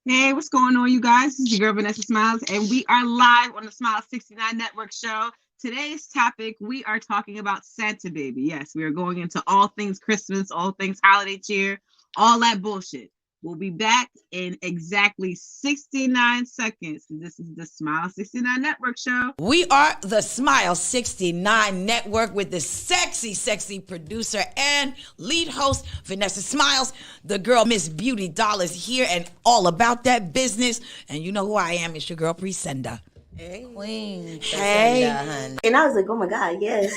Hey, what's going on, you guys? This is your girl Vanessa Smilez, and we are live on the Smile 69 Network show. Today's topic, we are talking about Santa Baby. Yes, we are going into all things Christmas, all things holiday cheer, all that bullshit. We'll be back in exactly 69 seconds. This is the Smile 69 Network show. We are the Smile 69 Network with the sexy producer and lead host, Vanessa Smilez. The girl, Miss Beauty Doll, is here and all about that business. And you know who I am. It's your girl, Presenda. Hey, Queen. Hey. And I was like, oh my God, yes.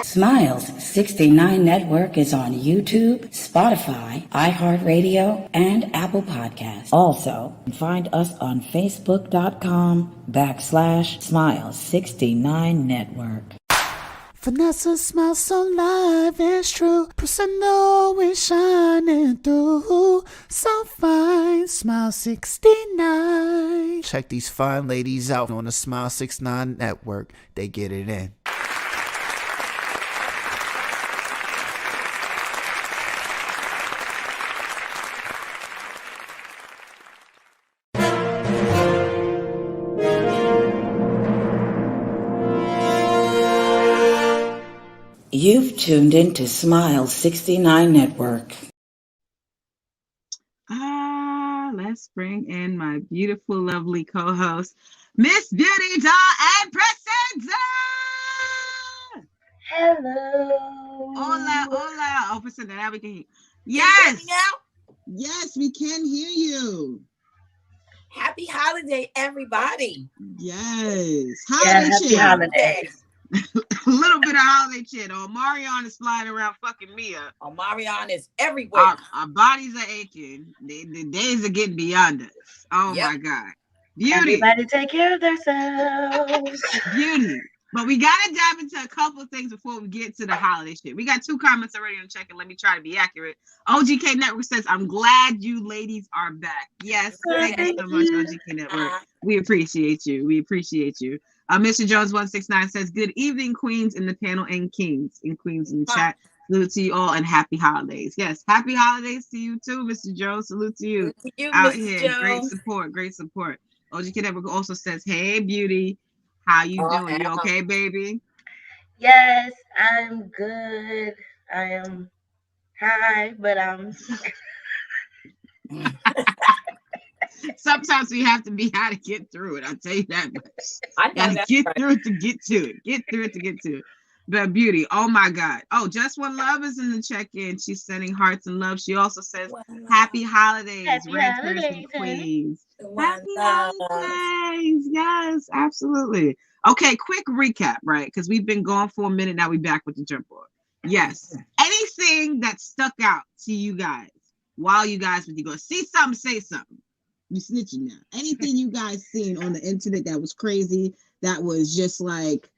Smilez 69 Network is on YouTube, Spotify, iHeartRadio, and Apple Podcasts. Also, find us on Facebook.com/Smilez69 Network. Vanessa smiles so live, it's true. Presenda is shining through. So fine, Smile 69. Check these fine ladies out on the Smile 69 Network. They get it in. You've tuned into Smilez 69 Network. Let's bring in my beautiful, lovely co-host, Miss Beauty Doll and Presenda. Hello. Hola. Oh, Presenda, now we can hear you. Yes. Yes, we can hear you. Happy holiday, everybody. Yes. Happy holidays. A little bit of holiday shit. Oh, Marion is flying around fucking Mia. Oh, Marion is everywhere. Our bodies are aching. The days are getting beyond us. Oh my God. Beauty. Everybody take care of themselves. Beauty. But we gotta dive into a couple of things before we get to the holiday shit. We got 2 comments already on check, and let me try to be accurate. OGK Network says, I'm glad you ladies are back. Yes, thank you so much, OGK Network. We appreciate you. Mr. Jones 169 says, good evening, queens in the panel and kings and queens in the chat. Salute to you all and happy holidays. Yes, happy holidays to you too, Mr. Jones. Salute to you. Out Mr. here. Jones. Great support. OGK Network also says, hey, beauty. How you doing? You okay, baby? Yes, I'm good. I am high, but I'm. Sometimes we have to be high to get through it. I'll tell you that much. I gotta get through it to get to it. Get through it to get to it. But beauty, oh my God. Oh, Just One Love is in the check-in. She's sending hearts and love. She also says, happy holidays, Renters and Queens. Happy holidays. Yes, absolutely. Okay, quick recap, right? Because we've been gone for a minute. Now we're back with the jump board. Yes. Anything that stuck out to you guys while you guys, when you go see something, say something. You snitching now. Anything you guys seen on the internet that was crazy, that was just like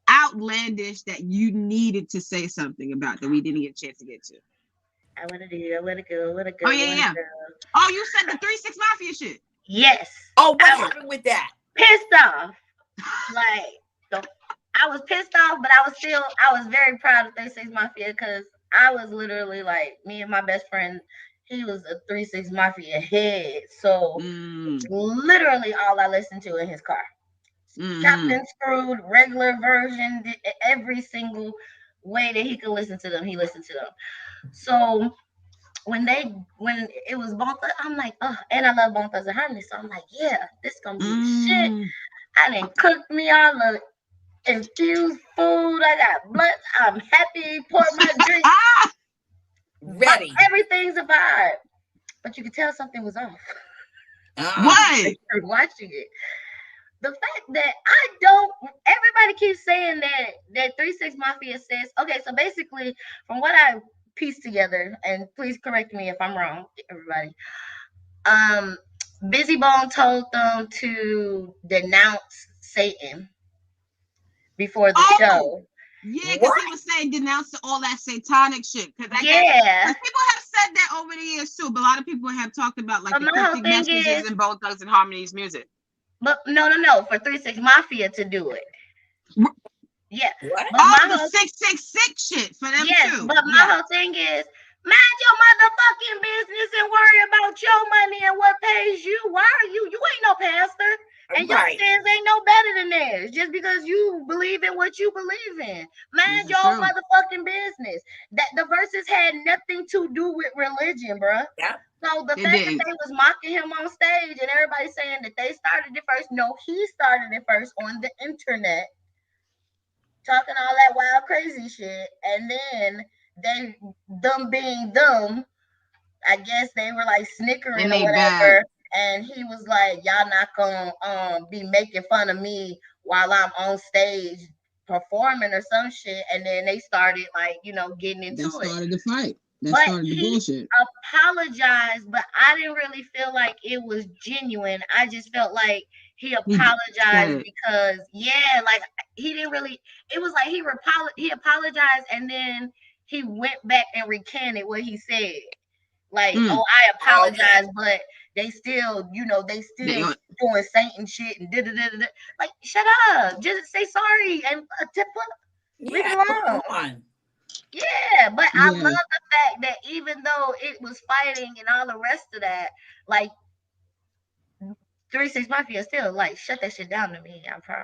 outlandish, that you needed to say something about that we didn't get a chance to get to? I want to do. Let it go. Oh, yeah. Oh, you said the 3-6 Mafia shit. Yes. Oh, what happened with that? Pissed off. I was pissed off, but I was very proud of 3-6 Mafia because I was literally like, me and my best friend, he was a 3-6 Mafia head. So literally all I listened to in his car. Chopped and screwed, regular version, every single way that he could listen to them, he listened to them. So when it was Bone Thugs, I'm like, oh, and I love Bone Thugs and Harmony, so I'm like, yeah, this gonna be the shit. I didn't cook me all the infused food. I got blood. I'm happy. Pour my drink. Ready. Everything's a vibe, but you could tell something was off. What? Watching it. The fact that everybody keeps saying that 3-6 Mafia says, okay, so basically from what I pieced together, and please correct me if I'm wrong, everybody, Busy Bone told them to denounce Satan before the show. Yeah, because he was saying denounce all that satanic shit. Because people have said that over the years too, but a lot of people have talked about like the cryptic messages in Bone Thugs and Harmony's music. But no, for 3-6 Mafia to do it. Yeah. What? All the 666 shit for them too. But my whole thing is Mind your motherfucking business and worry about your money and what pays you. Why are you? You ain't no pastor. And your sins ain't no better than theirs just because you believe in what you believe in. Mind your motherfucking business. That the verses had nothing to do with religion, bruh. Yeah. So the fact that they was mocking him on stage and everybody saying that they started it first, no, he started it first on the internet, talking all that wild crazy shit, and then them being dumb, I guess they were like snickering or whatever. And he was like, y'all not gonna be making fun of me while I'm on stage performing or some shit. And then they started like, getting into it. That started the fight. That started the bullshit. Apologized, but I didn't really feel like it was genuine. I just felt like he apologized because like he didn't really, it was like he apologized and then he went back and recanted what he said. Like, I apologize, but they still, doing Satan shit and da-da-da-da-da. Like, shut up. Just say sorry and leave it alone. Yeah, but I love the fact that even though it was fighting and all the rest of that, like 3-6 Mafia still like shut that shit down to me.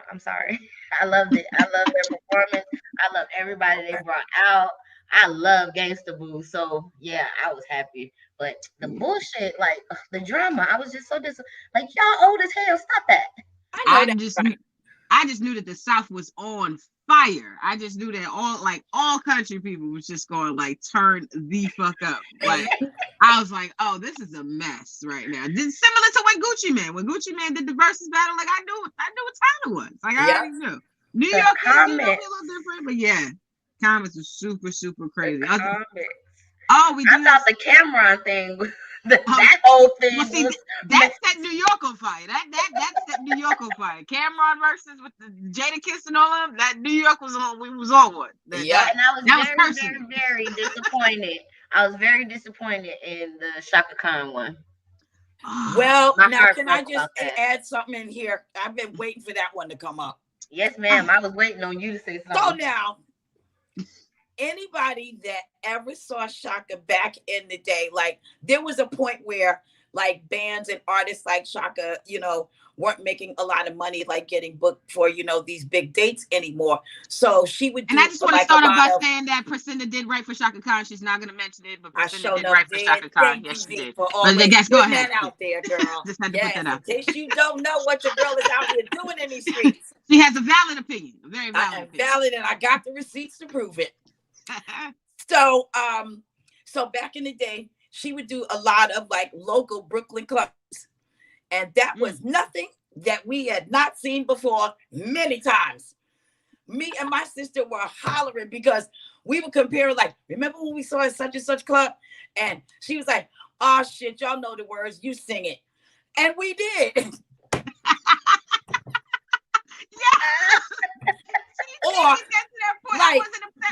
I'm sorry. I loved it. I love their performance. I love everybody they brought out. I love Gangsta Boo, so yeah, I was happy. But the bullshit, like the drama, I was just so like y'all old as hell. Stop that. I just knew that the South was on fire. I just knew that all country people was just going like turn the fuck up. Like I was like, oh, this is a mess right now. Similar to when Gucci Mane did the versus battle. Like I knew what time it was. Like I already knew. New York is a little different, but yeah. Comments was super, super crazy. I thought the Cameron thing, that whole thing. Well, see, that's that New Yorker fight. That's that New Yorker fight. Cameron versus with the Jada Kiss and all of them. That New York was on. We was on one. And I was very disappointed. I was very disappointed in the Shaka Khan one. Well, now can I just add something in here? I've been waiting for that one to come up. Yes, ma'am. I was waiting on you to say something. So now, anybody that ever saw Shaka back in the day, like there was a point where like bands and artists like Shaka, weren't making a lot of money, like getting booked for, these big dates anymore. So she would do. And I just want to start off by saying that Priscilla did write for Shaka Khan. She's not going to mention it, but Priscilla did write for Shaka Khan. Yes, she did. But I guess go ahead. Out there, girl. Just had to put that out. In case you don't know what your girl is out here doing in these streets. She has a valid opinion, a very valid opinion. Valid, and I got the receipts to prove it. So back in the day, she would do a lot of like local Brooklyn clubs. And that was nothing that we had not seen before many times. Me and my sister were hollering because we would compare, like, remember when we saw at such and such club? And she was like, oh shit, y'all know the words, you sing it. And we did. Or like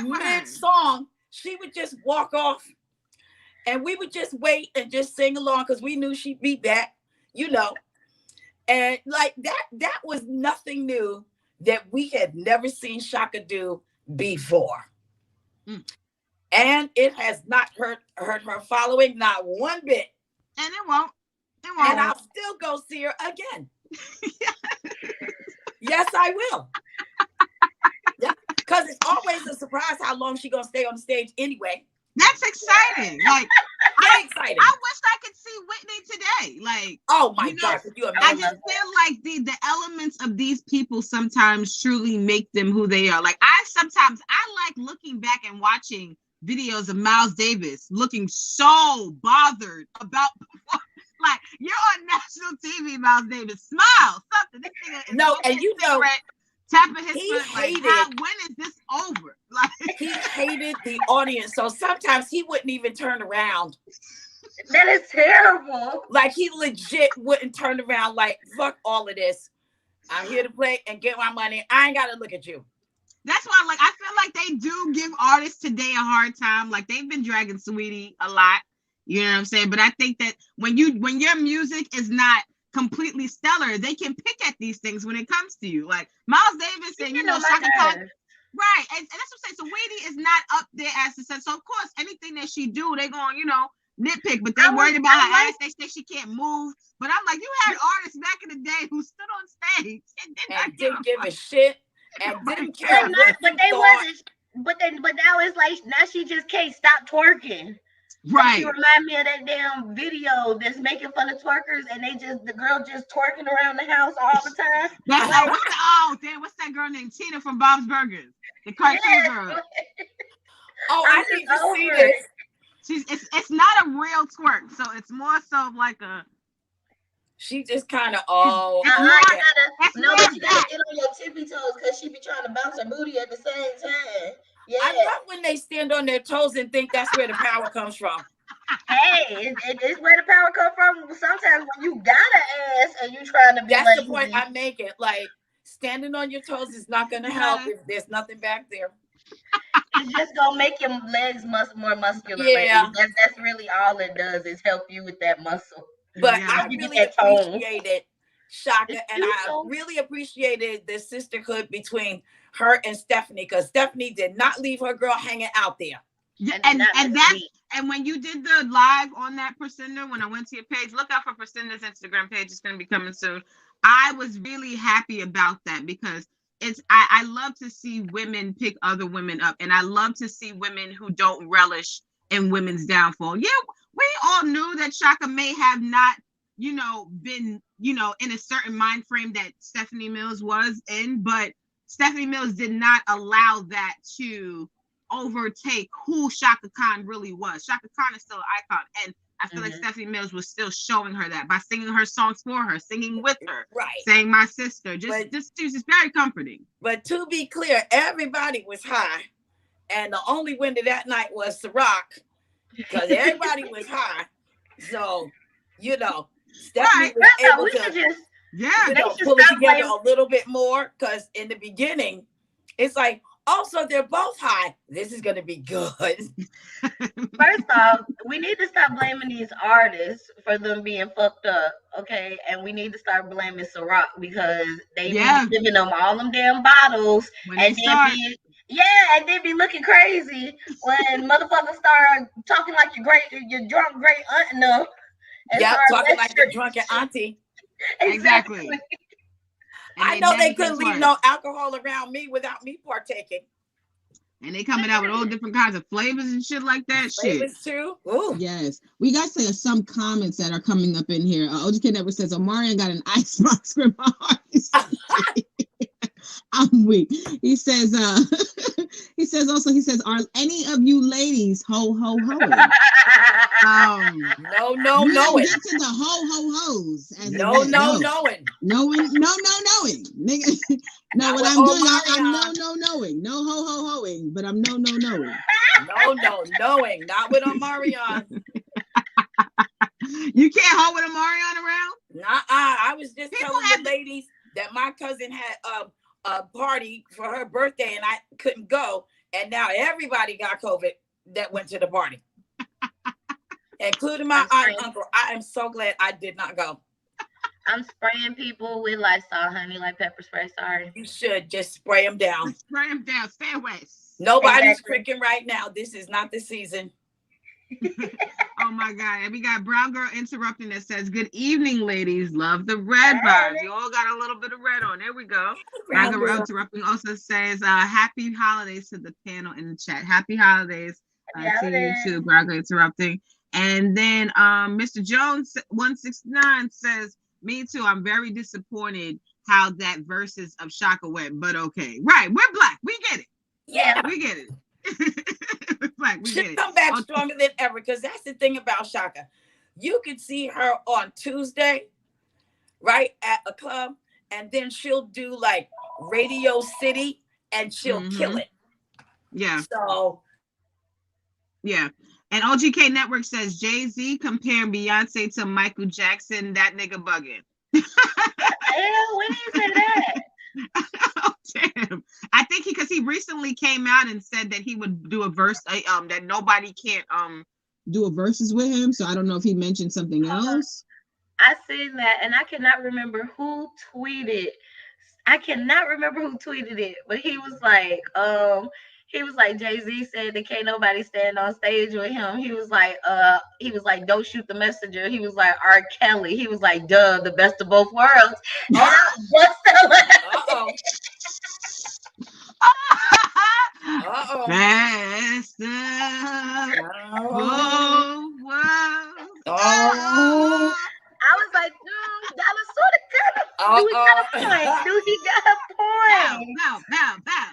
mid-song, she would just walk off and we would just wait and just sing along because we knew she'd be back, And like that was nothing new that we had never seen Shaka do before. And it has not hurt her following, not one bit. And it won't. And I'll still go see her again. Yes, I will. Yeah, because it's always a surprise how long she's gonna stay on the stage anyway. That's exciting. Like I'm excited. I wish I could see Whitney today. Like, oh my God, could you imagine? I just feel like the elements of these people sometimes truly make them who they are. Like I like looking back and watching videos of Miles Davis looking so bothered about like you're on national TV, Miles Davis. Smile, something. This thing no, and tapping his foot like, when is this over? Like he hated the audience, so sometimes he wouldn't even turn around. That is terrible. Like he legit wouldn't turn around. Like fuck all of this. I'm here to play and get my money. I ain't gotta look at you. That's why, like, I feel like they do give artists today a hard time. Like they've been dragging Sweetie a lot. You know what I'm saying? But I think that when your music is not completely stellar, they can pick at these things when it comes to you. Like Miles Davis and Shaka Khan. Right, and that's what I'm saying. So Weedy is not up there as the sense. So of course, anything that she do, they going, nitpick, but they're worried about her ass. They say she can't move. But I'm like, you had artists back in the day who stood on stage and didn't give a shit and didn't care. But they wasn't. But now it's like now she just can't stop twerking. Right. She remind me of that damn video that's making fun of twerkers, and the girl just twerking around the house all the time. That's what's that girl named Tina from Bob's Burgers, the cartoon girl. Oh, I need to see this. It's not a real twerk, so it's more so like a. She just kind of but you gotta get on your tippy toes because she be trying to bounce her booty at the same time. Yeah. I love when they stand on their toes and think that's where the power comes from. Hey, it's where the power comes from. Sometimes when you got an ass and you trying to be that's lazy. The point I make it. Like standing on your toes is not going to help if there's nothing back there. It's just gonna make your legs more muscular. Yeah, that's really all it does is help you with that muscle. But I really appreciated Shaka, and I really appreciated the sisterhood between her and Stephanie, because Stephanie did not leave her girl hanging out there. Yeah, and when you did the live on that Priscinda, when I went to your page, look out for Priscinda's Instagram page. It's going to be coming soon. I was really happy about that because I love to see women pick other women up, and I love to see women who don't relish in women's downfall. Yeah, we all knew that Shaka may have not, been, in a certain mind frame that Stephanie Mills was in, but Stephanie Mills did not allow that to overtake who Shaka Khan really was. Shaka Khan is still an icon, and I feel like Stephanie Mills was still showing her that by singing her songs for her, singing with her, saying my sister. Just very comforting. But to be clear, everybody was high, and the only winner that night was Ciroc, because everybody was high. So, Stephanie was able to pull it together a little bit more, because in the beginning, it's like, also, they're both high. This is going to be good. First off, we need to stop blaming these artists for them being fucked up, okay? And we need to start blaming Ciroc because they be giving them all them damn bottles and then be looking crazy when motherfuckers start talking like your drunk great aunt enough. Talking like your drunken auntie. Exactly. I know they couldn't leave no alcohol around me without me partaking. And they coming out with all different kinds of flavors and shit like that. Flavors too. Ooh. Yes. We got some comments that are coming up in here. OGK Network says Omarion got an icebox for my heart. I'm weak. He says, are any of you ladies ho-ho-hoing? No. Get to the ho-ho-ho's. Knowing. Nigga. No, what I'm doing, I'm knowing. No ho-ho-hoing, but I'm knowing. Knowing. Not with Omarion. You can't ho with Omarion around? Nah, I was just telling the ladies that my cousin had a party for her birthday and I couldn't go, and now everybody got COVID that went to the party, including my aunt and uncle. I am so glad I did not go. I'm spraying people with Lysol, honey, like pepper spray. Sorry. You should just spray them down. Spray them down. Stay away. Nobody's tricking right now. This is not the season. Oh my God. And we got Brown Girl Interrupting that says, good evening, ladies. Love the red vibes. You all got a little bit of red on. There we go. Brown Girl Interrupting also says, happy holidays to the panel in the chat. Happy holidays to you too, Brown Girl Interrupting. And then Mr. Jones 169 says, me too. I'm very disappointed how that verses of Shaka went, but okay. Right. We're black. We get it. Yeah. We get it. Black, we She'll come back stronger than ever, because that's the thing about Shaka. You could see her on Tuesday, right, at a club, and then she'll do like Radio City and she'll kill it. Yeah. So. Yeah. And OGK Network says Jay-Z comparing Beyonce to Michael Jackson. That nigga bugging. Hell, when did you say that? Oh, damn. I think because he recently came out and said that he would do a verse, that nobody can't do a verses with him. So I don't know if he mentioned something else. I seen that, and I cannot remember who tweeted I cannot remember who tweeted it, but he was like, Jay-Z said that can't nobody stand on stage with him. He was like, don't shoot the messenger. He was like, R. Kelly. He was like, duh, the best of both worlds. And I busted laughing. Uh-oh. Best of both worlds. Oh. I was like, Dallas sort of do he got a point? Do he got a point? Bow.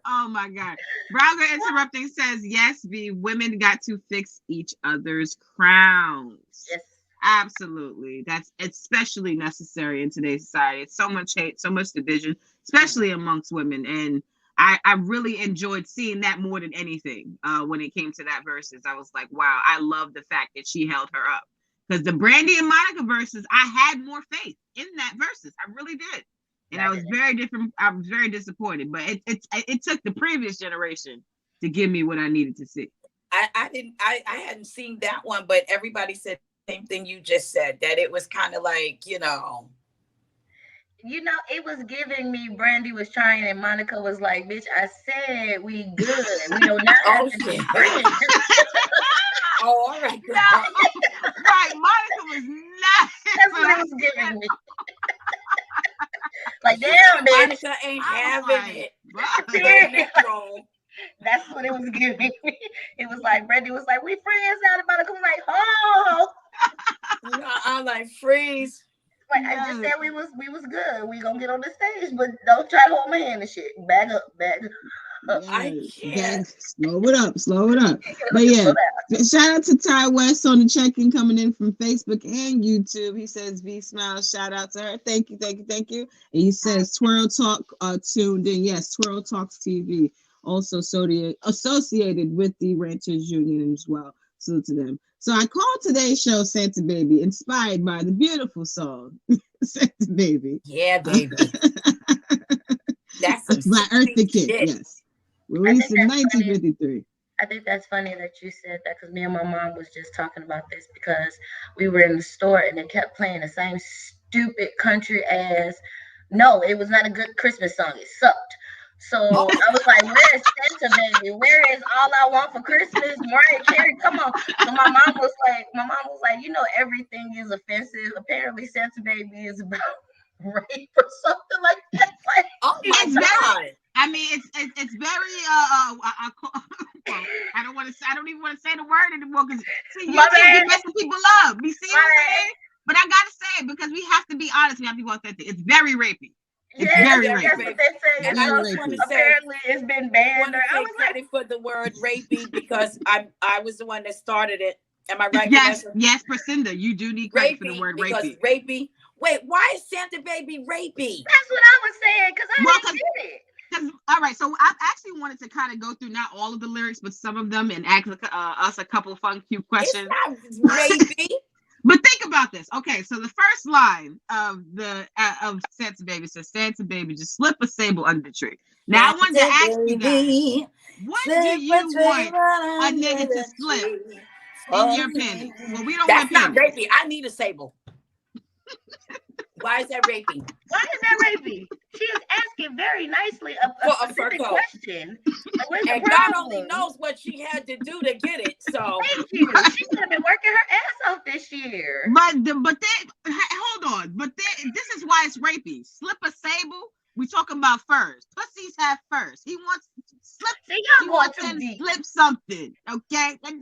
Oh my God. Browser interrupting says, yes, V, women got to fix each other's crowns. Yes. Absolutely. That's especially necessary in today's society. It's so much hate, so much division, especially amongst women. And I really enjoyed seeing that more than anything when it came to that verses. I was like, wow, I love the fact that she held her up. Because the Brandy and Monica verses, I had more faith in that verses. I really did. And I was very different. I was very disappointed. But it took the previous generation to give me what I needed to see. I hadn't seen that one, but everybody said the same thing you just said, that it was kind of like, it was giving me Brandy was trying and Monica was like, bitch, I said we good. We don't not have to be friends. Oh, all right. No, right. Monica was not. That's what it was giving me. Like, damn, bitch. Monica ain't having it. That's what it was giving me. It was like, Brandy was like, we friends now. Monica was like, oh. I'm like, freeze. Like, I just said we was good. We gonna get on the stage, but don't try to hold my hand and shit. Back up. I can't. Slow it up. But yeah, shout out to Ty West on the check-in coming in from Facebook and YouTube. He says, V Smile, shout out to her. Thank you. And he says, Twirl Talk tuned in. Yes, Twirl Talks TV, also associated with the Ranters Union as well. Salute to them. So I called today's show Santa Baby, inspired by the beautiful song Santa Baby. Yeah, baby. That's by Eartha Kitt, yes. Released in 1953. I think that's funny that you said that, because me and my mom was just talking about this, because we were in the store and they kept playing the same stupid country as, no, it was not a good Christmas song. It sucked. So I was like, where is Santa Baby? Where is All I Want for Christmas? Mariah Carey, come on. So my mom was like, everything is offensive. Apparently Santa Baby is about rape or something like that. Like, oh my God. It's very well, I don't even want to say the word anymore, because see, YouTube be messing people up. You see what I'm saying? But I gotta say it, because we have to be honest, we have to be authentic. It's very rapey. It's very rapey. That's what they say. And I just want to say, apparently it's been banned. I want to take credit for the word rapey, because I was the one that started it. Am I right? Yes, Priscinda, you do need credit for the word rapey. Rapey. Wait, why is Santa Baby rapey? That's what I was saying, because I didn't get it. All right, so I actually wanted to kind of go through not all of the lyrics, but some of them, and ask us a couple of fun, cute questions. It's not rapey. But think about this. Okay, so the first line of Santa Baby says, Santa Baby, just slip a sable under the tree. Now I wanted to ask you guys, what do you want a nigga to slip in your penny? Well, we don't want not rapey. I need a sable. Why is that rapey? Why is that rapey? She is asking very nicely a specific question. And God only knows what she had to do to get it. So thank you. She could have been working her ass off this year. But then, hold on. But then, this is why it's rapey. Slip a sable. We talking about furs. Pussies have furs. He wants to slip. See, y'all going too deep. Slip something. Okay. I'm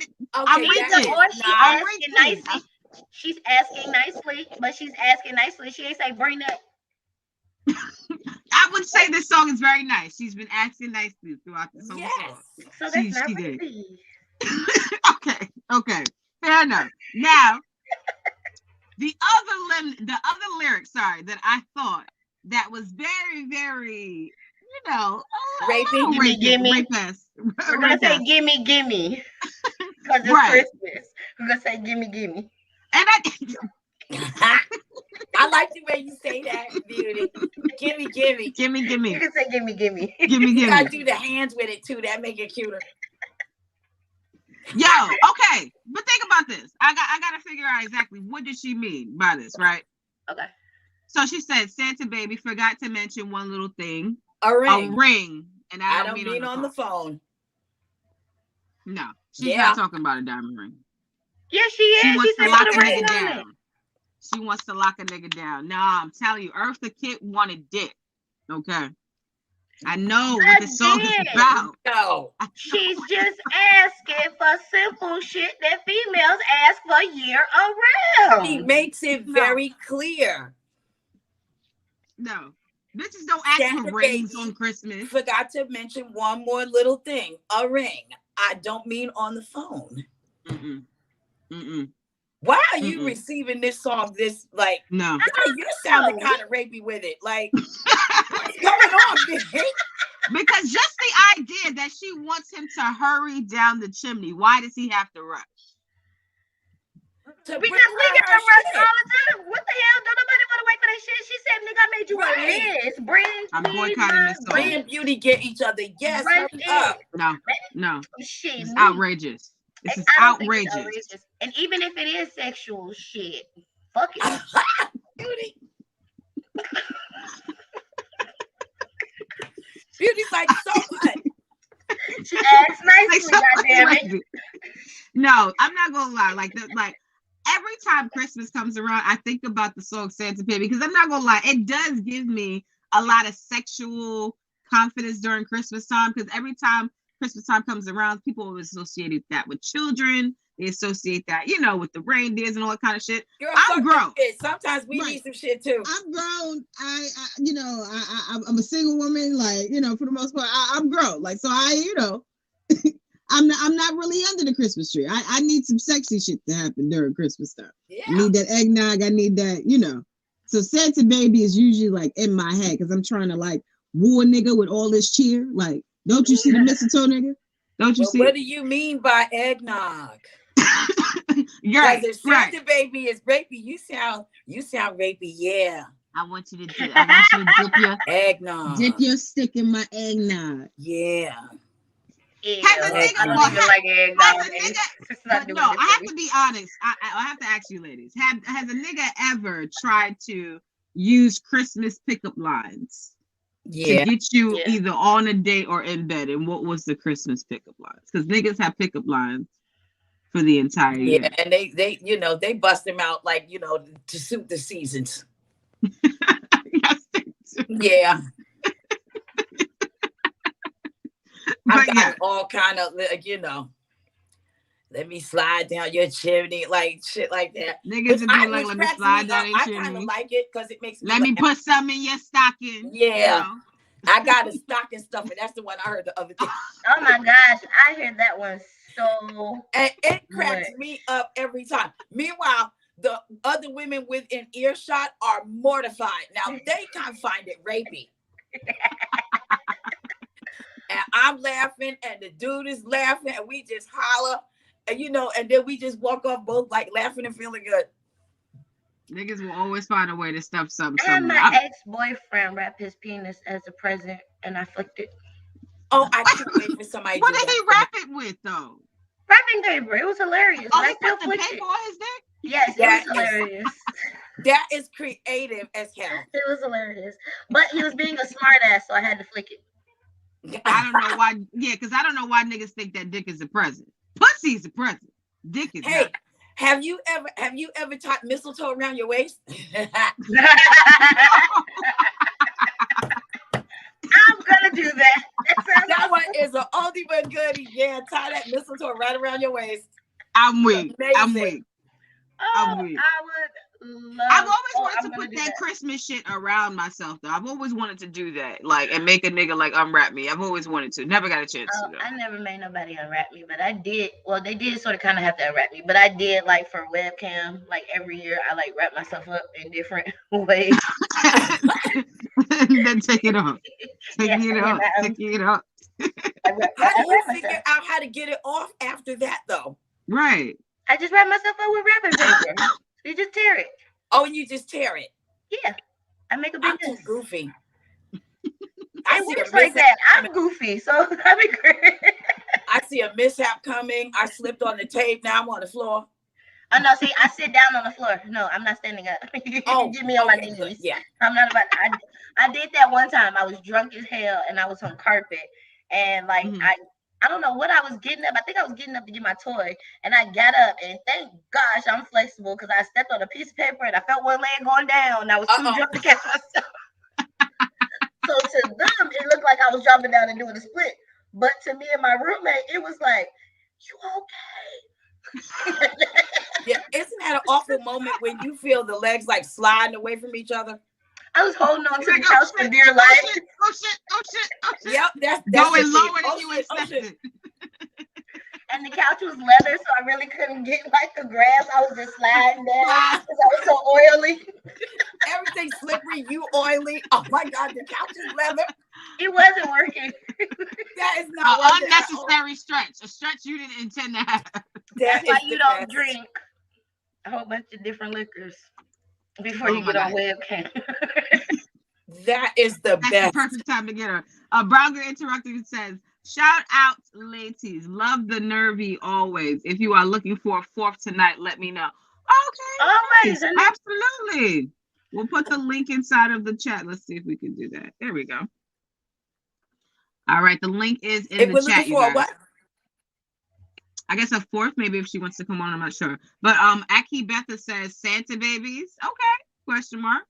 reading. Or she asking nicely. She's asking nicely, but she's asking nicely. She ain't say bring that. I would say this song is very nice. She's been asking nicely throughout the whole song. So that's not rapey. Okay. Fair enough. Now, the other lyrics, that I thought that was very, very, rapey. Gimme. We're gonna say gimme, because it's Christmas. We're gonna say gimme. And I like the way you say that, Beauty. Gimme. You can say gimme. You gotta do the hands with it too. That make it cuter. Yo, okay, but think about this. I gotta figure out exactly what did she mean by this, right? Okay. So she said, Santa baby forgot to mention one little thing. A ring. A ring. And I don't mean on the phone. No, she's not talking about a diamond ring. Yeah, she is. She wants to lock a nigga down. It. She wants to lock a nigga down. Nah, I'm telling you, Eartha Kitt wanted dick. Okay. I know what the song is about. No. She's just asking for simple shit that females ask for year around. He makes it very clear. No. Bitches don't ask for rings on Christmas. Forgot to mention one more little thing. A ring. I don't mean on the phone. Mm-mm. Mm-mm. Why are you receiving this song this like? No, you're sounding kind of rapey with it. Like, what's going on, bitch? Because just the idea that she wants him to hurry down the chimney. Why does he have to rush? Because we get to rush all the time. What the hell? Don't nobody want to wait for that shit. She said, "Nigga, I made you a list. I'm boycotting this song. Brand Beauty get each other. Yes, hurry up. No, shit, it's outrageous. This is outrageous. And even if it is sexual shit, fuck it. Beauty. Beauty's like, so what? She acts nicely, goddammit. No, I'm not gonna lie. Like every time Christmas comes around, I think about the song Santa Baby, because I'm not gonna lie, it does give me a lot of sexual confidence during Christmas time, because every time Christmas time comes around, people always associate that with children. They associate that, with the reindeers and all that kind of shit. Girl, I'm grown. Sometimes we need some shit too. I'm grown. I'm a single woman. Like, for the most part, I'm grown. Like, so I'm not really under the Christmas tree. I need some sexy shit to happen during Christmas time. Yeah. I need that eggnog. I need that, So Santa Baby is usually like in my head because I'm trying to like woo a nigga with all this cheer. Like, don't you see the mistletoe, nigga? Don't you see? What do you mean by eggnog? Right. If Santa Baby is rapey, you sound rapey. Yeah. I want you to dip your eggnog. Dip your stick in my eggnog. Yeah. Has a nigga, I have to be honest. I have to ask you ladies. Has a nigga ever tried to use Christmas pickup lines to get you either on a date or in bed? And what was the Christmas pickup lines? Because niggas have pickup lines for the entire year. Yeah, and they bust them out like, to suit the seasons. Yes, they do. Yeah. I got all kind of, let me slide down your chimney, like shit like that. Niggas would be like, let me slide down your chimney. I kind of like it because it makes me let me put some in your stocking. Yeah. I got a stocking stuffer. That's the one I heard the other day. Oh my gosh, I heard that one so. And it cracks me up every time. Meanwhile, the other women within earshot are mortified. Now they kind of find it rapey. And I'm laughing, and the dude is laughing, and we just holler, and and then we just walk off both like laughing and feeling good. Niggas will always find a way to stuff something. I had my ex-boyfriend wrap his penis as a present, and I flicked it. Oh, I can't wait for somebody. What did he wrap it with, though? Wrapping paper. It was hilarious. Oh, he put the paper on his dick? Yes, it was hilarious. That is creative as hell. It was hilarious, but he was being a smart ass, so I had to flick it. I don't know why. Yeah, because I don't know why niggas think that dick is a present. Pussy is a present. Dick is not. Have you ever tied mistletoe around your waist? I'm gonna do that. That one is an oldie but goodie. Yeah, tie that mistletoe right around your waist. I'm weak. I'm weak. I'm weak. I've always wanted to put that Christmas shit around myself, though. I've always wanted to do that, like, and make a nigga like unwrap me. I've always wanted to. Never got a chance to. I never made nobody unwrap me, but I did. Well, they did sort of kind of have to unwrap me, but I did like for webcam. Like every year, I like wrap myself up in different ways. Then take it off. Taking it off. Taking it off. How do you figure out how to get it off after that, though? Right. I just wrap myself up with wrapping paper. You just tear it. Oh, and you just tear it. Yeah, I make a big I'm too goofy. I works like that. I'm goofy, so that'd be great. I see a mishap coming. I slipped on the tape. Now I'm on the floor. Oh no, see, I sit down on the floor. No, I'm not standing up. You can get me on my knees. Good. Yeah. I'm not about. I did that one time. I was drunk as hell, and I was on carpet, and like I don't know what I was getting up. I think I was getting up to get my toy, and I got up, and thank gosh I'm flexible because I stepped on a piece of paper and I felt one leg going down. And I was too drunk to catch myself. So to them, it looked like I was dropping down and doing a split, but to me and my roommate, it was like, "You okay?" Yeah, isn't that an awful moment when you feel the legs like sliding away from each other? I was holding on to the couch for dear life. Oh shit. Yep, that's going lower than you expected. And the couch was leather, so I really couldn't get like the grass. I was just sliding down because I was so oily. Everything slippery, you oily. Oh my God, the couch is leather. It wasn't working. That is not an unnecessary stretch. A stretch you didn't intend to have. That's why you don't drink a whole bunch of different liquors before you get on webcam. That is the best. That's the perfect time to get her. Brown Girl Interrupted says, shout out, ladies. Love the nervy always. If you are looking for a fourth tonight, let me know. Okay. Always. Absolutely. We'll put the link inside of the chat. Let's see if we can do that. There we go. All right. The link is in the chat. You guys. What? I guess a fourth, maybe if she wants to come on, I'm not sure. But Aki Betha says Santa babies. Okay. Question mark.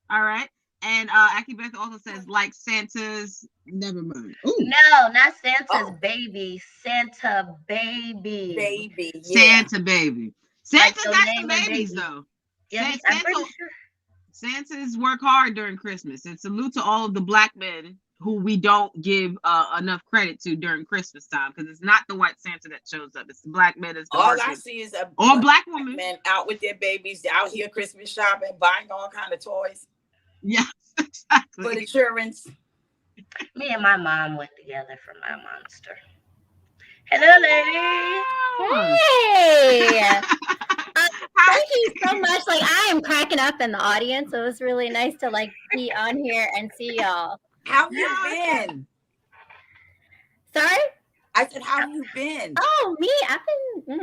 All right. And Aki Betha also says like Santa's. Never mind. Ooh. No, not Santa's baby. Santa baby. Baby. Yeah. Santa baby. Santa got some babies though. Yeah, I'm pretty sure. Santa's work hard during Christmas. And salute to all of the black men who we don't give enough credit to during Christmas time, because it's not the white Santa that shows up. It's the black men. All I see is all black women men out with their babies, out here Christmas shopping, buying all kind of toys. Yes, exactly. For insurance. Me and my mom went together for my monster. Hello, lady. Hey. Thank you so much. Like, I am cracking up in the audience. So it was really nice to like be on here and see y'all. How you been? Sorry? I said, how you been? Oh, me? I've been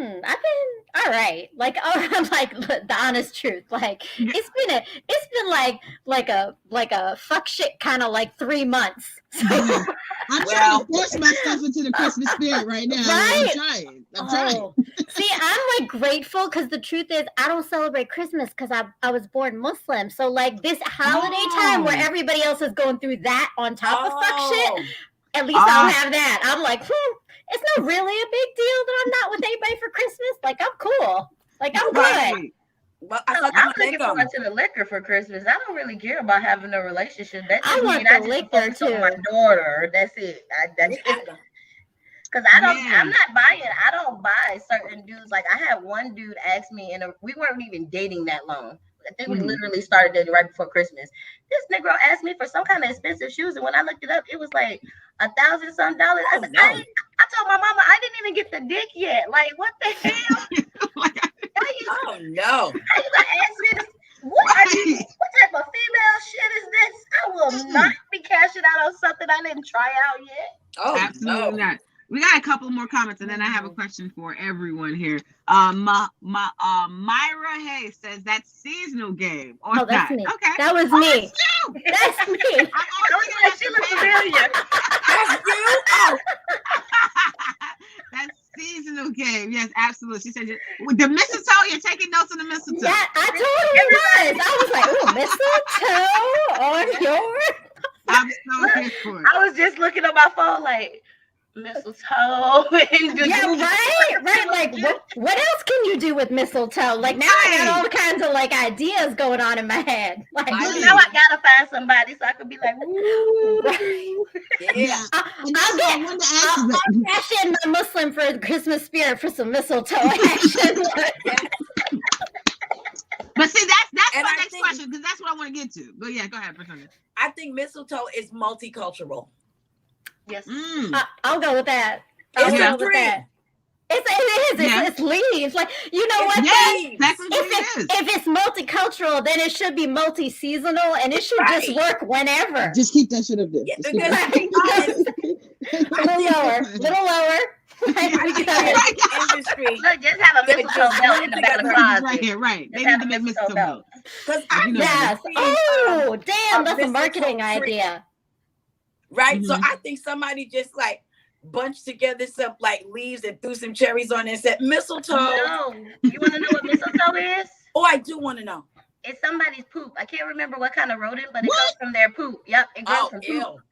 all right. Like, I'm like the honest truth. Like, it's been like a fuck shit kind of like 3 months. So, I'm trying to force myself into the Christmas spirit right now. Right? I'm trying. See, I'm like grateful because the truth is I don't celebrate Christmas because I was born Muslim. So like this holiday time where everybody else is going through that on top of fuck shit, at least I don't have that. I'm like, it's not really a big deal that I'm not with anybody for Christmas. Like, I'm cool. Like, I'm good. Well, I'm looking forward to the liquor for Christmas. I don't really care about having a relationship. That's I want the liquor too. My daughter. That's it. Because I'm not buying. I don't buy certain dudes. Like I had one dude ask me, and we weren't even dating that long. I think we literally started dating right before Christmas. This Negro asked me for some kind of expensive shoes, and when I looked it up, it was like $1,000 some. I told my mama I didn't even get the dick yet. Like what the hell? Oh no! What type of female shit is this? I will not be cashing out on something I didn't try out yet. Oh, absolutely not. We got a couple more comments, and then I have a question for everyone here. Myra Hay says that's seasonal game. Or that's not. me. Okay, that was me. That's me. She looks familiar. That's you. Oh. That's seasonal game. Yes, absolutely. She said with the mistletoe. You're taking notes on the mistletoe. Yeah, I totally was. I was like, "Oh, mistletoe on your." I'm so here for it. I was just looking at my phone like. Mistletoe. Yeah, right. Like, what else can you do with mistletoe? Like now, I got all kinds of like ideas going on in my head. Like now, I gotta find somebody so I could be like, ooh. Yeah. I'll cash in my Muslim for the Christmas spirit for some mistletoe action. But see, that's my next question because that's what I want to get to. But yeah, go ahead, Priscilla. I think mistletoe is multicultural. Yes, I'll go with that. I'll go with that. It is. Yeah. It's leaves. Like you know what? If it's multicultural, then it should be multi-seasonal, and it should just work whenever. Just keep that shit up there. Yeah, a little lower. industry. Look, just have a mistletoe belt in the back of the closet. Right here, right. They need to make mistletoe belts. Yes. Oh, damn, that's a marketing idea. Right? So I think somebody just like bunched together some like leaves and threw some cherries on it and said mistletoe. No. You want to know what mistletoe is? Oh, I do want to know. It's somebody's poop. I can't remember what kind of rodent, but it comes from their poop. Yep, it grows from poop.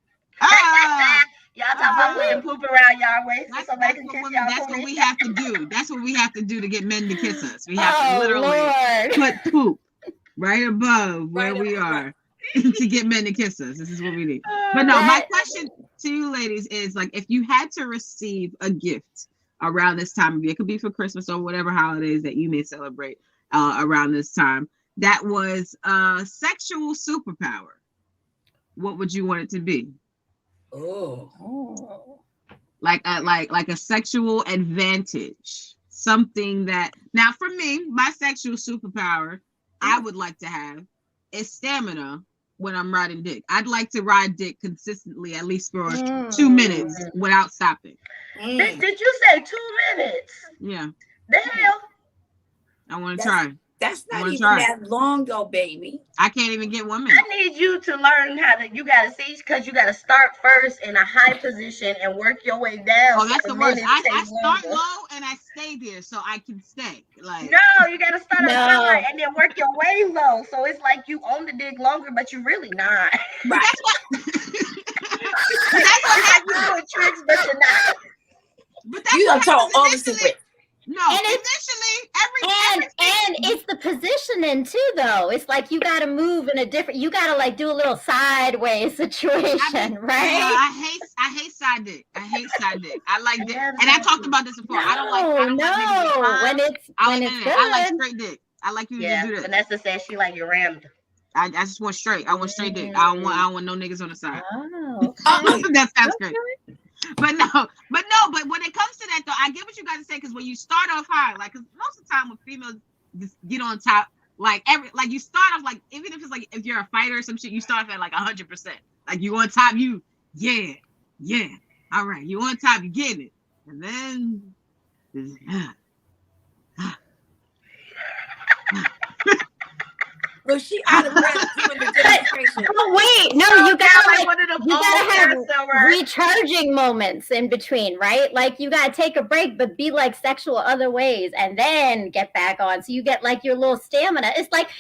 Y'all talking about putting poop around y'all waist so somebody can kiss y'all. That's what we have to do. That's what we have to do to get men to kiss us. We have to literally put poop right above where we are to get men to kiss us. This is what we need. But no, my question to you ladies is like, if you had to receive a gift around this time of year, it could be for Christmas or whatever holidays that you may celebrate around this time, that was a sexual superpower, what would you want it to be? Like a sexual advantage, something that, now for me, my sexual superpower I would like to have is stamina when I'm riding dick. I'd like to ride dick consistently, at least for 2 minutes without stopping. Did you say 2 minutes? Yeah. The hell? I want to try. That's not even that long though, baby. I can't even get 1 minute. I need you to learn how to, you got to see, because you got to start first in a high position and work your way down. Oh, that's the worst. I start low and I stay there so I can stay. Like, no, you got to start up high and then work your way low. So it's like you own the dick longer, but you're really not. Right. That's what happens. You're doing tricks, but you're not. But that's you told all the secret. No, and and it's the positioning too, though. It's like you got to move in a different. You got to like do a little sideways situation, right? I hate side dick. I hate side dick. I like dick, and I talked about this before. I don't like when it's good. I like straight dick. I like you to do that. Vanessa says she like you rammed. I just want straight. I want straight dick. I don't want no niggas on the side. Oh, okay. That sounds great. But when it comes to that though, I get what you guys say, because when you start off high, like, because most of the time when females just get on top, like you start off like, even if it's like if you're a fighter or some shit, you start off at like 100%. Like you on top, all right, you on top, you getting it, and then Well, she out of breath doing the demonstration. Oh wait, no, you gotta have recharging moments in between, right? Like you gotta take a break, but be like sexual other ways, and then get back on. So you get like your little stamina. It's like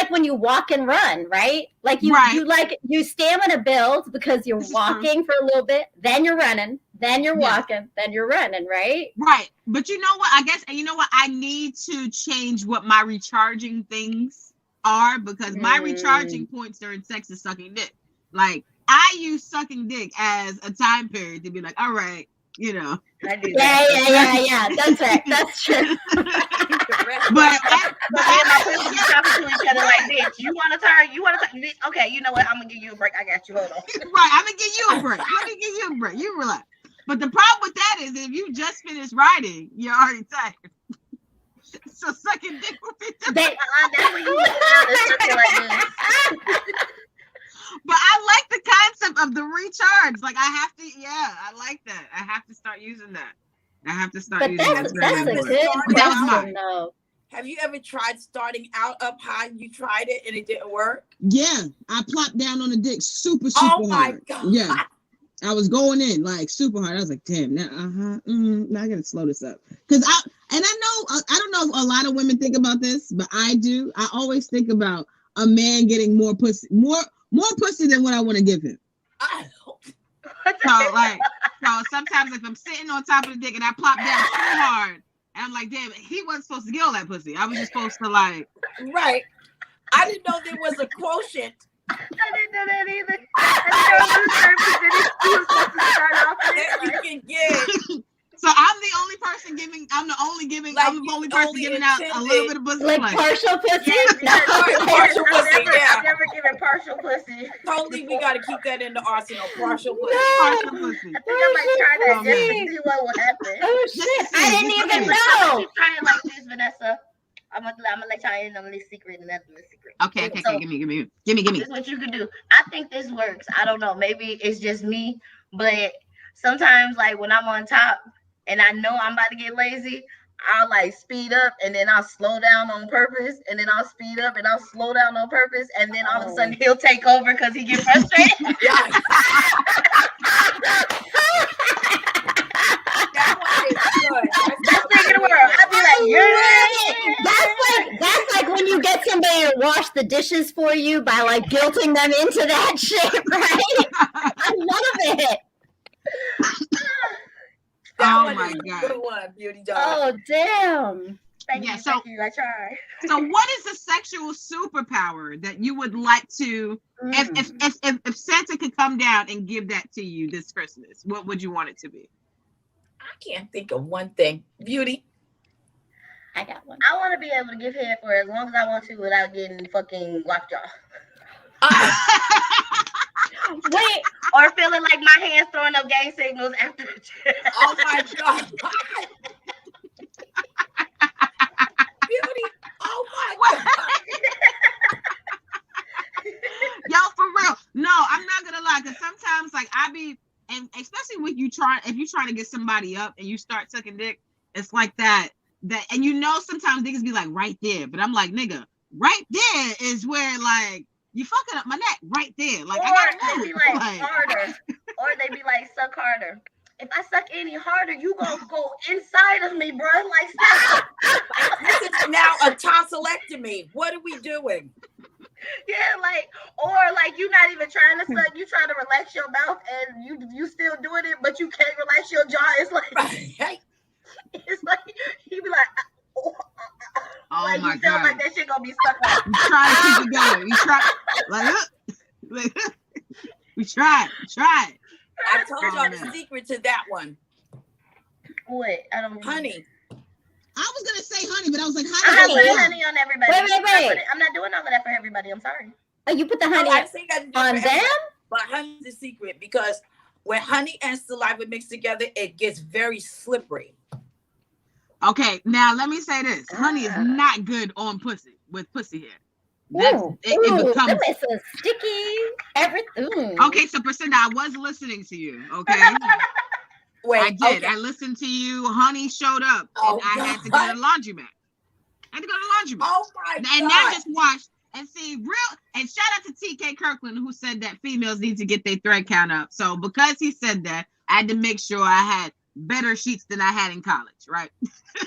when you walk and run, right? Like you stamina builds because you're walking for a little bit, then you're running, then you're walking, then you're running, right? Right. But you know what? I guess I need to change what my recharging things are, because my recharging points during sex is sucking dick. Like I use sucking dick as a time period to be like, all right, you know. I do that. Yeah. That's right. That's true. but talking to each other like this. You want to turn? You want to turn? Okay, you know what? I'm gonna give you a break. I got you. Hold on. Right, I'm gonna give you a break. I'm gonna give you a break. You relax. But the problem with that is, if you just finished riding, you're already tired. So sucking dick will be that's when you like this. But I like the concept of the recharge. Like I like that. I have to start using that. That's a good question, though. Have you ever tried starting out up high? You tried it and it didn't work? Yeah, I plopped down on the dick super hard. My God. Yeah. I was going in like super hard. I was like, damn, now now I gotta slow this up. Cause I don't know if a lot of women think about this, but I do. I always think about a man getting more pussy than what I want to give him. So sometimes if I'm sitting on top of the dick and I plop down too hard, and I'm like, damn, he wasn't supposed to get all that pussy. I was just supposed to like. Right. I didn't know there was a quotient. I didn't know that either. You can get. So I'm the only person giving. I'm the only person giving out a little bit of pussy. Like partial pussy. Partial pussy. I've never given partial pussy. Totally, we got to keep that in the arsenal. Partial pussy. Partial pussy. I think I might try that just to see what will happen. Oh shit! I didn't even know. Try it like this, Vanessa. I'm gonna let y'all in on this secret, and that's the secret. Okay, so, give me. This is what you can do. I think this works. I don't know. Maybe it's just me, but sometimes, like when I'm on top and I know I'm about to get lazy, I'll like speed up and then I'll slow down on purpose, and then I'll speed up and I'll slow down on purpose, and then all of a sudden he'll take over because he get frustrated. Best thing in the world. I'd be like, that's like when you get somebody to wash the dishes for you by like guilting them into that shit, right? I love it. Oh my God. Good one, Beauty Doll. Oh damn. Thank you. I try. So what is a sexual superpower that you would like to, if Santa could come down and give that to you this Christmas, what would you want it to be? I can't think of one thing. Beauty. I got one. I want to be able to give head for as long as I want to without getting fucking lockjaw. Wait, or feeling like my hands throwing up gang signals after the chair. Oh my God. Beauty. Oh my God. Yo, for real. No, I'm not gonna lie, because sometimes like I be, and especially when if you're trying to get somebody up and you start sucking dick, it's like that, and you know sometimes niggas be like right there, but I'm like, nigga, right there is where like you fucking up my neck right there. Like, or I gotta they move. be like harder. Or they be like, suck harder. If I suck any harder, you gonna go inside of me, bro. Like, stop. This is now a tonsillectomy. What are we doing? Yeah, like, or like you not even trying to suck, you trying to relax your mouth and you still doing it, but you can't relax your jaw. It's like, it's like he be like, oh like my you feel God. like that shit gonna be stuck on. You trying to keep it going. You try like we tried. I told y'all the secret to that one. What? I don't. Honey. I was gonna say honey, but I was like, I'm not putting honey on everybody. Wait. I'm not doing all of that for everybody. I'm sorry. Oh, you put the honey on them? But honey's the secret, because when honey and saliva mix together, it gets very slippery. Okay, now let me say this: honey is not good on pussy with pussy hair. It becomes that makes it sticky. Everything. Okay, so Priscilla, I was listening to you. Okay. Wait, I did. Okay. I listened to you. Honey showed up, and I had to go to the laundromat. Oh my God! And now just watch and see real. And shout out to TK Kirkland, who said that females need to get their thread count up. So because he said that, I had to make sure I had better sheets than I had in college. Right?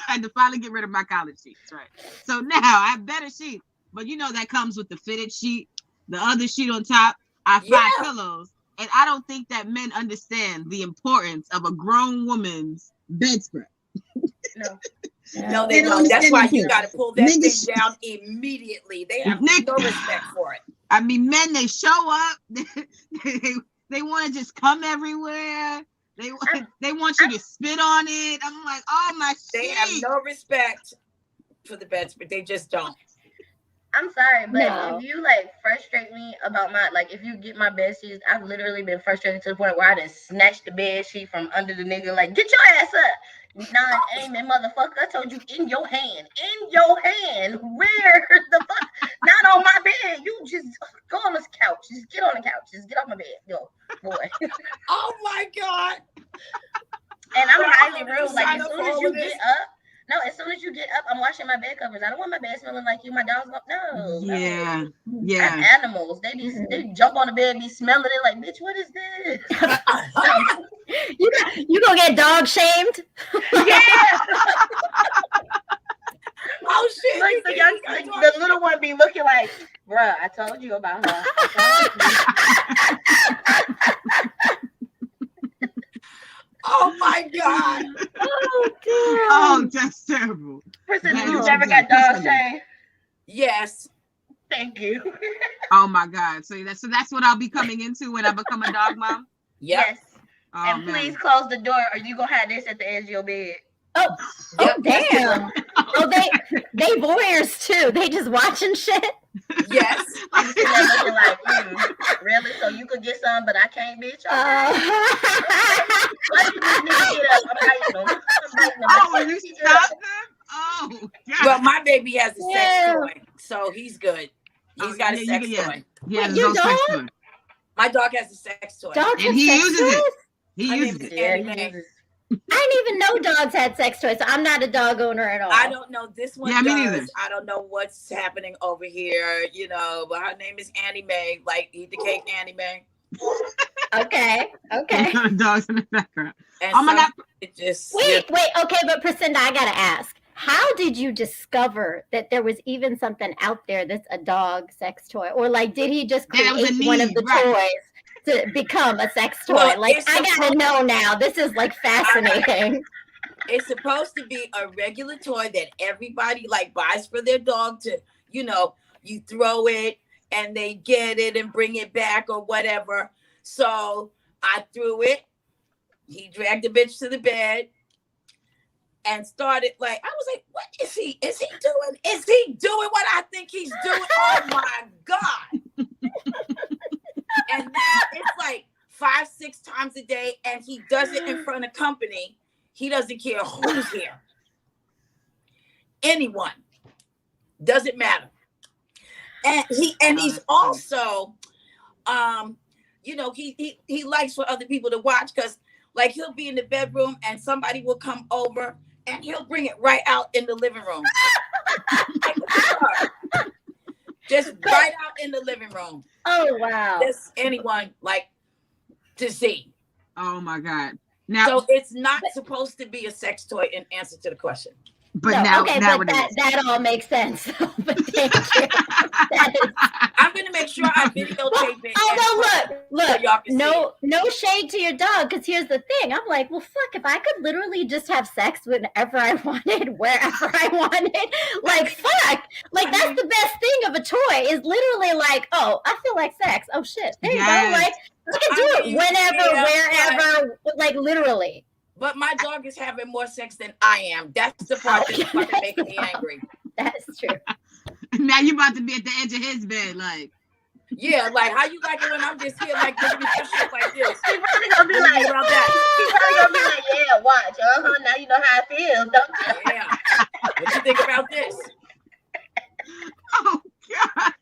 I had to finally get rid of my college sheets. Right? So now I have better sheets, but you know that comes with the fitted sheet, the other sheet on top. I have 5 pillows. And I don't think that men understand the importance of a grown woman's bedspread. No, they don't. That's why you got to pull that thing down immediately. They have no respect for it. I mean, men, they show up. They want to just come everywhere. They want you to spit on it. I'm like, oh my shit. They have no respect for the bedspread. They just don't. I'm sorry, but if you like frustrate me about my, like, if you get my bed sheets, I've literally been frustrated to the point where I just snatched the bed sheet from under the nigga, like, get your ass up. Non-aiming motherfucker. I told you, in your hand. Where the fuck? Not on my bed. You just go on this couch. Just get on the couch. Just get off my bed. Go, boy. Oh my God. And I'm highly rude. Like, as soon as you get up, as soon as you get up, I'm washing my bed covers. I don't want my bed smelling like you. My dog's going, no. Yeah. I'm animals. They jump on the bed, be smelling it like, bitch, what is this? You gonna get dog shamed? Yeah. Oh shit. Like the little one be looking like, bruh, I told you about her. Oh my God. Oh, God. Oh, that's terrible. Person, you never got dog shamed? Yes. Thank you. Oh my God. So that's what I'll be coming into when I become a dog mom? Yes. Oh, and man. please close the door, or you gonna have this at the edge of your bed. Oh damn. Oh, they voyeurs too. They just watching shit. Yes. I'm sitting there looking like, really? So you could get some, but I can't, bitch. Why you just need to get up? I'm biting them. Oh, you stop them? Oh, God. Well, my baby has a sex toy, so he's good. He's got a sex toy. Yeah, your dog? Sex toy. My dog has a sex toy. And he uses it. He uses it. Yeah, he uses it. I didn't even know dogs had sex toys, so I'm not a dog owner at all. I don't know. This one me does. neither. I don't know what's happening over here, but her name is Annie Mae, like Eat the Cake Annie Mae. Okay. Dogs in the background. And oh my God. It just wait. Okay, but Priscinda, I gotta ask. How did you discover that there was even something out there that's a dog sex toy? Or like, did he just create one of the toys to become a sex toy? Well, like, I gotta know now. This is like fascinating. It's supposed to be a regular toy that everybody like buys for their dog to, you throw it and they get it and bring it back or whatever. So I threw it. He dragged the bitch to the bed and started I was like, what is he doing? Is he doing what I think he's doing? Oh my God. And now it's like 5-6 times a day, and he does it in front of company. He doesn't care who's here. Anyone. Doesn't matter. And he's also he likes for other people to watch, because like he'll be in the bedroom and somebody will come over and he'll bring it right out in the living room. Just right out in the living room. Oh wow. Just anyone to see. Oh my God. Now, so it's not supposed to be a sex toy in answer to the question. But that all makes sense. But thank you. I'm gonna make sure I videotape it. Oh no, look, so no shade to your dog, because here's the thing. I'm like, well, fuck, if I could literally just have sex whenever I wanted, wherever I wanted, fuck. That's the best thing of a toy, is literally like, oh, I feel like sex. Oh shit. There you go. I can do it whenever, wherever, literally. But my dog is having more sex than I am. That's the part that's fucking making me angry. That's true. Now you about to be at the edge of his bed, Yeah, how you like it when I'm just here, giving me some shit like this? He's probably gonna be like, about that. He's probably gonna be like, yeah, watch. Now you know how it feels, don't you? Yeah. What you think about this? Oh God.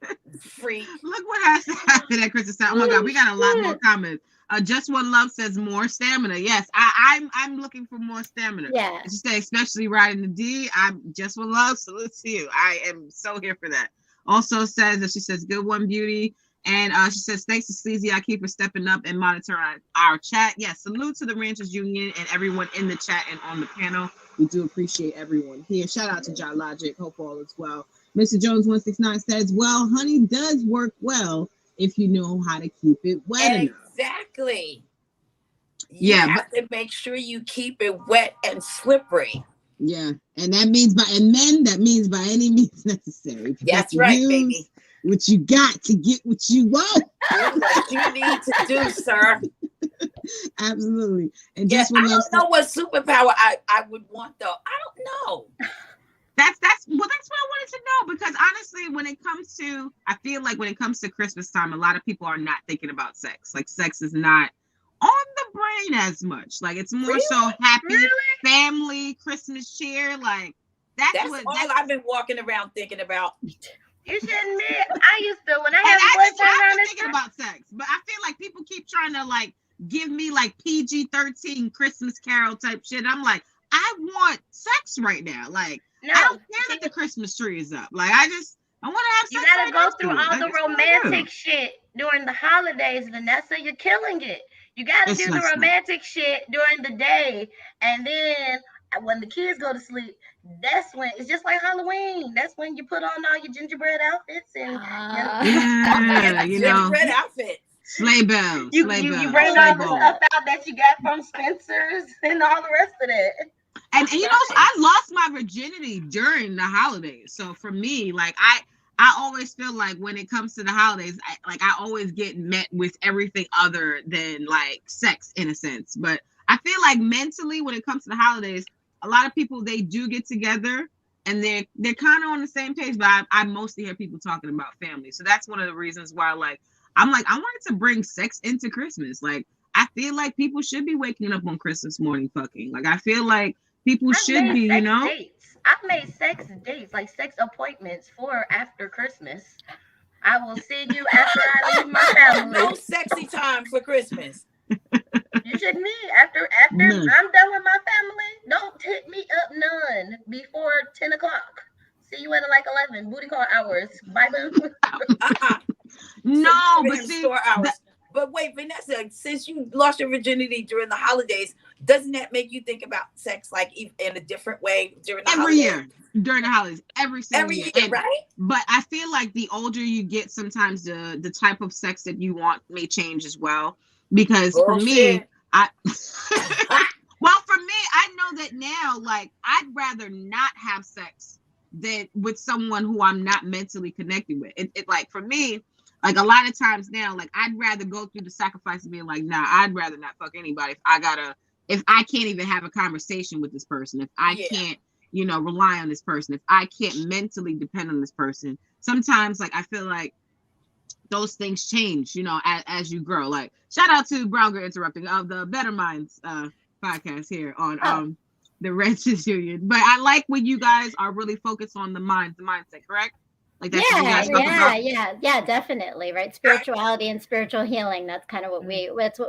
Freak. Look what has to happen at Christmas time. Oh my God, we got a lot more comments. Just One Love says more stamina. Yes, I'm looking for more stamina. Yeah. She said, especially riding the D. I'm Just One Love. Salute to you. I am so here for that. Also says that she says, good one, Beauty. And she says, thanks to Sleazy, I keep her stepping up and monitoring our chat. Yes, salute to the Ranchers Union and everyone in the chat and on the panel. We do appreciate everyone here. Shout out to John Logic. Hope all is well. Mr. Jones 169 says, well, honey does work well if you know how to keep it wet enough. Exactly. You have to make sure you keep it wet and slippery. Yeah, and that means by any means necessary. That's right, baby. What you got to get what you want. What you need to do, sir. Absolutely. And I don't know what superpower I would want, though. I don't know. That's what I wanted to know, because honestly, I feel like when it comes to Christmas time, a lot of people are not thinking about sex. Sex is not on the brain as much. It's more so happy family, Christmas cheer. That's all I've been walking around thinking about. You should admit, I used to, when I had a boyfriend around this thinking about sex, but I feel like people keep trying to give me PG-13 Christmas Carol type shit. I'm like, I want sex right now. No, I don't care that the Christmas tree is up. I want to have sex. You gotta go through all the romantic shit during the holidays, Vanessa. You're killing it. You gotta do the romantic shit during the day, and then when the kids go to sleep, that's when it's just like Halloween. That's when you put on all your gingerbread outfits and gingerbread outfits. Sleigh bells. You bring all the stuff out that you got from Spencer's and all the rest of that. And I lost my virginity during the holidays. So for me, I always feel like when it comes to the holidays, I always get met with everything other than sex in a sense. But I feel like mentally, when it comes to the holidays, a lot of people, they do get together and they're kind of on the same page. But I mostly hear people talking about family. So that's one of the reasons why I wanted to bring sex into Christmas. I feel like people should be waking up on Christmas morning fucking. I feel like people should be, dates. I've made sex dates, sex appointments for after Christmas. I will see you after I leave my family. No sexy time for Christmas. You check me after I'm done with my family. Don't hit me up none before 10 o'clock. See you at like 11. Booty call hours. Bye bye. No, but see, store hours. But wait, Vanessa, since you lost your virginity during the holidays, doesn't that make you think about sex like in a different way during the every holidays? year during the holidays, every year, right? But I feel like the older you get, sometimes the type of sex that you want may change as well. Because for me, well, for me, I know that now, like, I'd rather not have sex than with someone who I'm not mentally connected with. It like for me. Like a lot of times now, like I'd rather go through the sacrifice of being like, nah, I'd rather not fuck anybody if I can't even have a conversation with this person, if I can't, rely on this person, if I can't mentally depend on this person. Sometimes like I feel like those things change, as you grow. Like shout out to Brown Girl Interrupting of the Better Minds podcast here on the Wretches Union. But I like when you guys are really focused on the mindset, correct? Like that's what you guys talk about. Yeah, definitely, right? Spirituality and spiritual healing. That's kind of what we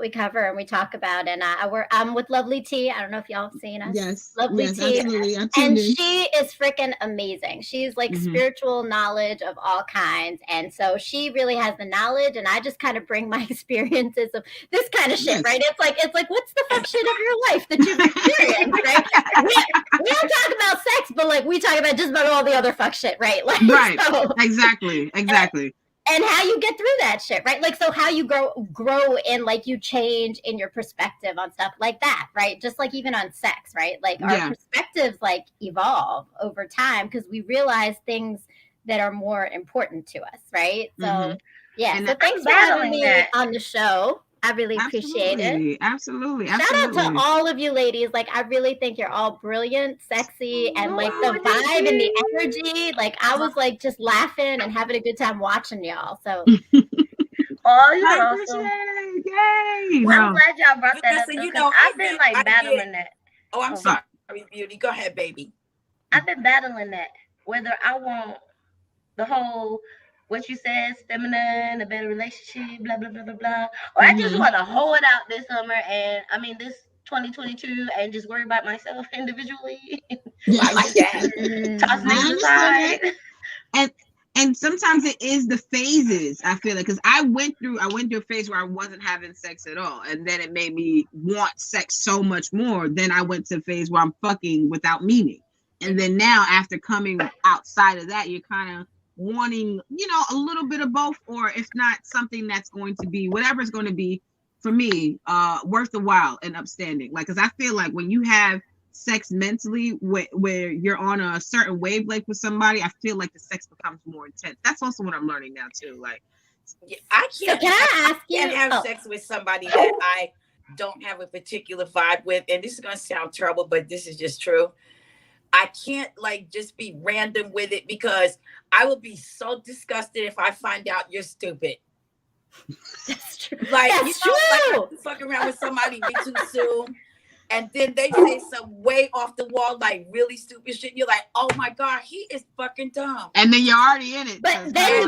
cover and we talk about. And I'm with Lovely T. I don't know if y'all have seen us. Yes, Lovely T. Absolutely. And she is freaking amazing. She's like spiritual knowledge of all kinds, and so she really has the knowledge. And I just kind of bring my experiences of this kind of shit, right? It's like what's the fuck shit of your life that you've experienced, right? We don't talk about sex, but like we talk about just about all the other fuck shit, right? Like, right. So, Exactly. And how you get through that shit, right? Like, so how you grow and like you change in your perspective on stuff like that, right? Just like even on sex, right? Like our perspectives like evolve over time because we realize things that are more important to us, right? So so thanks for having me on the show. I really appreciate it. Absolutely. Shout out to all of you ladies. Like, I really think you're all brilliant, sexy, and like the vibe and the energy. Like, I was like just laughing and having a good time watching y'all. So, you're awesome. Yay! Well, I'm glad y'all brought that up. I've been like battling that. Oh, I'm sorry, Beauty. Go ahead, baby. I've been battling that. Whether I want the whole what you said, feminine, a better relationship, blah, blah, blah, blah, blah. Or I just want to hold it out this summer and, this 2022 and just worry about myself individually. I like that. Toss things aside. And sometimes it is the phases, I feel like, because I went through a phase where I wasn't having sex at all. And then it made me want sex so much more. Then I went to a phase where I'm fucking without meaning. And then now after coming outside of that, you're kind of wanting, a little bit of both, or if not, something that's going to be whatever it's going to be for me, worth the while and upstanding. Like, because I feel like when you have sex mentally where you're on a certain wavelength with somebody, I feel like the sex becomes more intense. That's also what I'm learning now too. Like, I can't. So can I ask you? Can't have sex with somebody that I don't have a particular vibe with, and this is going to sound terrible, but this is just true. I can't like just be random with it because I would be so disgusted if I find out you're stupid. That's true. Like, That's true. Like fucking around with somebody way too soon, and then they say some way off the wall, like really stupid shit. You're like, oh my God, he is fucking dumb. And then you're already in it. But then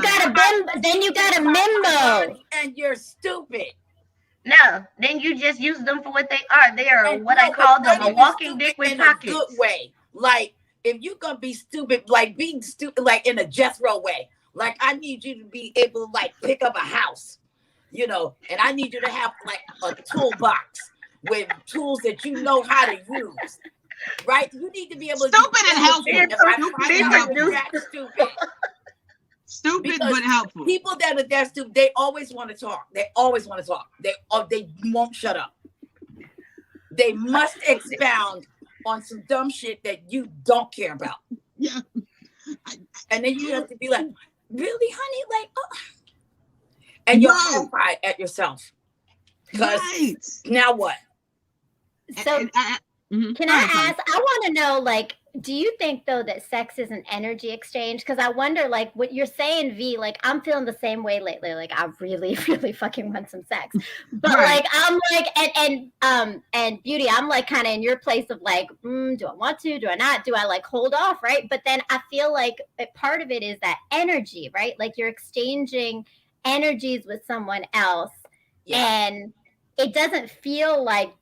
you got a memo, and you're stupid. No, then you just use them for what they are. They are what I call them, a walking dick with pockets. In a good way. Like, if you're gonna be stupid, like being stupid, like in a Jethro way, like I need you to be able to like pick up a house, and I need you to have like a toolbox with tools that you know how to use, right? You need to be able to stupid and helpful. Stupid because but helpful. People that are that stupid, they always want to talk. They won't shut up. They must expound on some dumb shit that you don't care about. Yeah. And then you have to be like, really, honey? Like, oh. And you're horrified at yourself. Because now what? So can I ask, I want to know, like, do you think though that sex is an energy exchange? Because I wonder, like, what you're saying, V, like, I'm feeling the same way lately. Like, I really, really fucking want some sex. But like, I'm like, and Beauty, I'm like kind of in your place of like, do I want to? Do I not? Do I like hold off? Right. But then I feel like part of it is that energy, right? Like you're exchanging energies with someone else. Yeah. And it doesn't feel like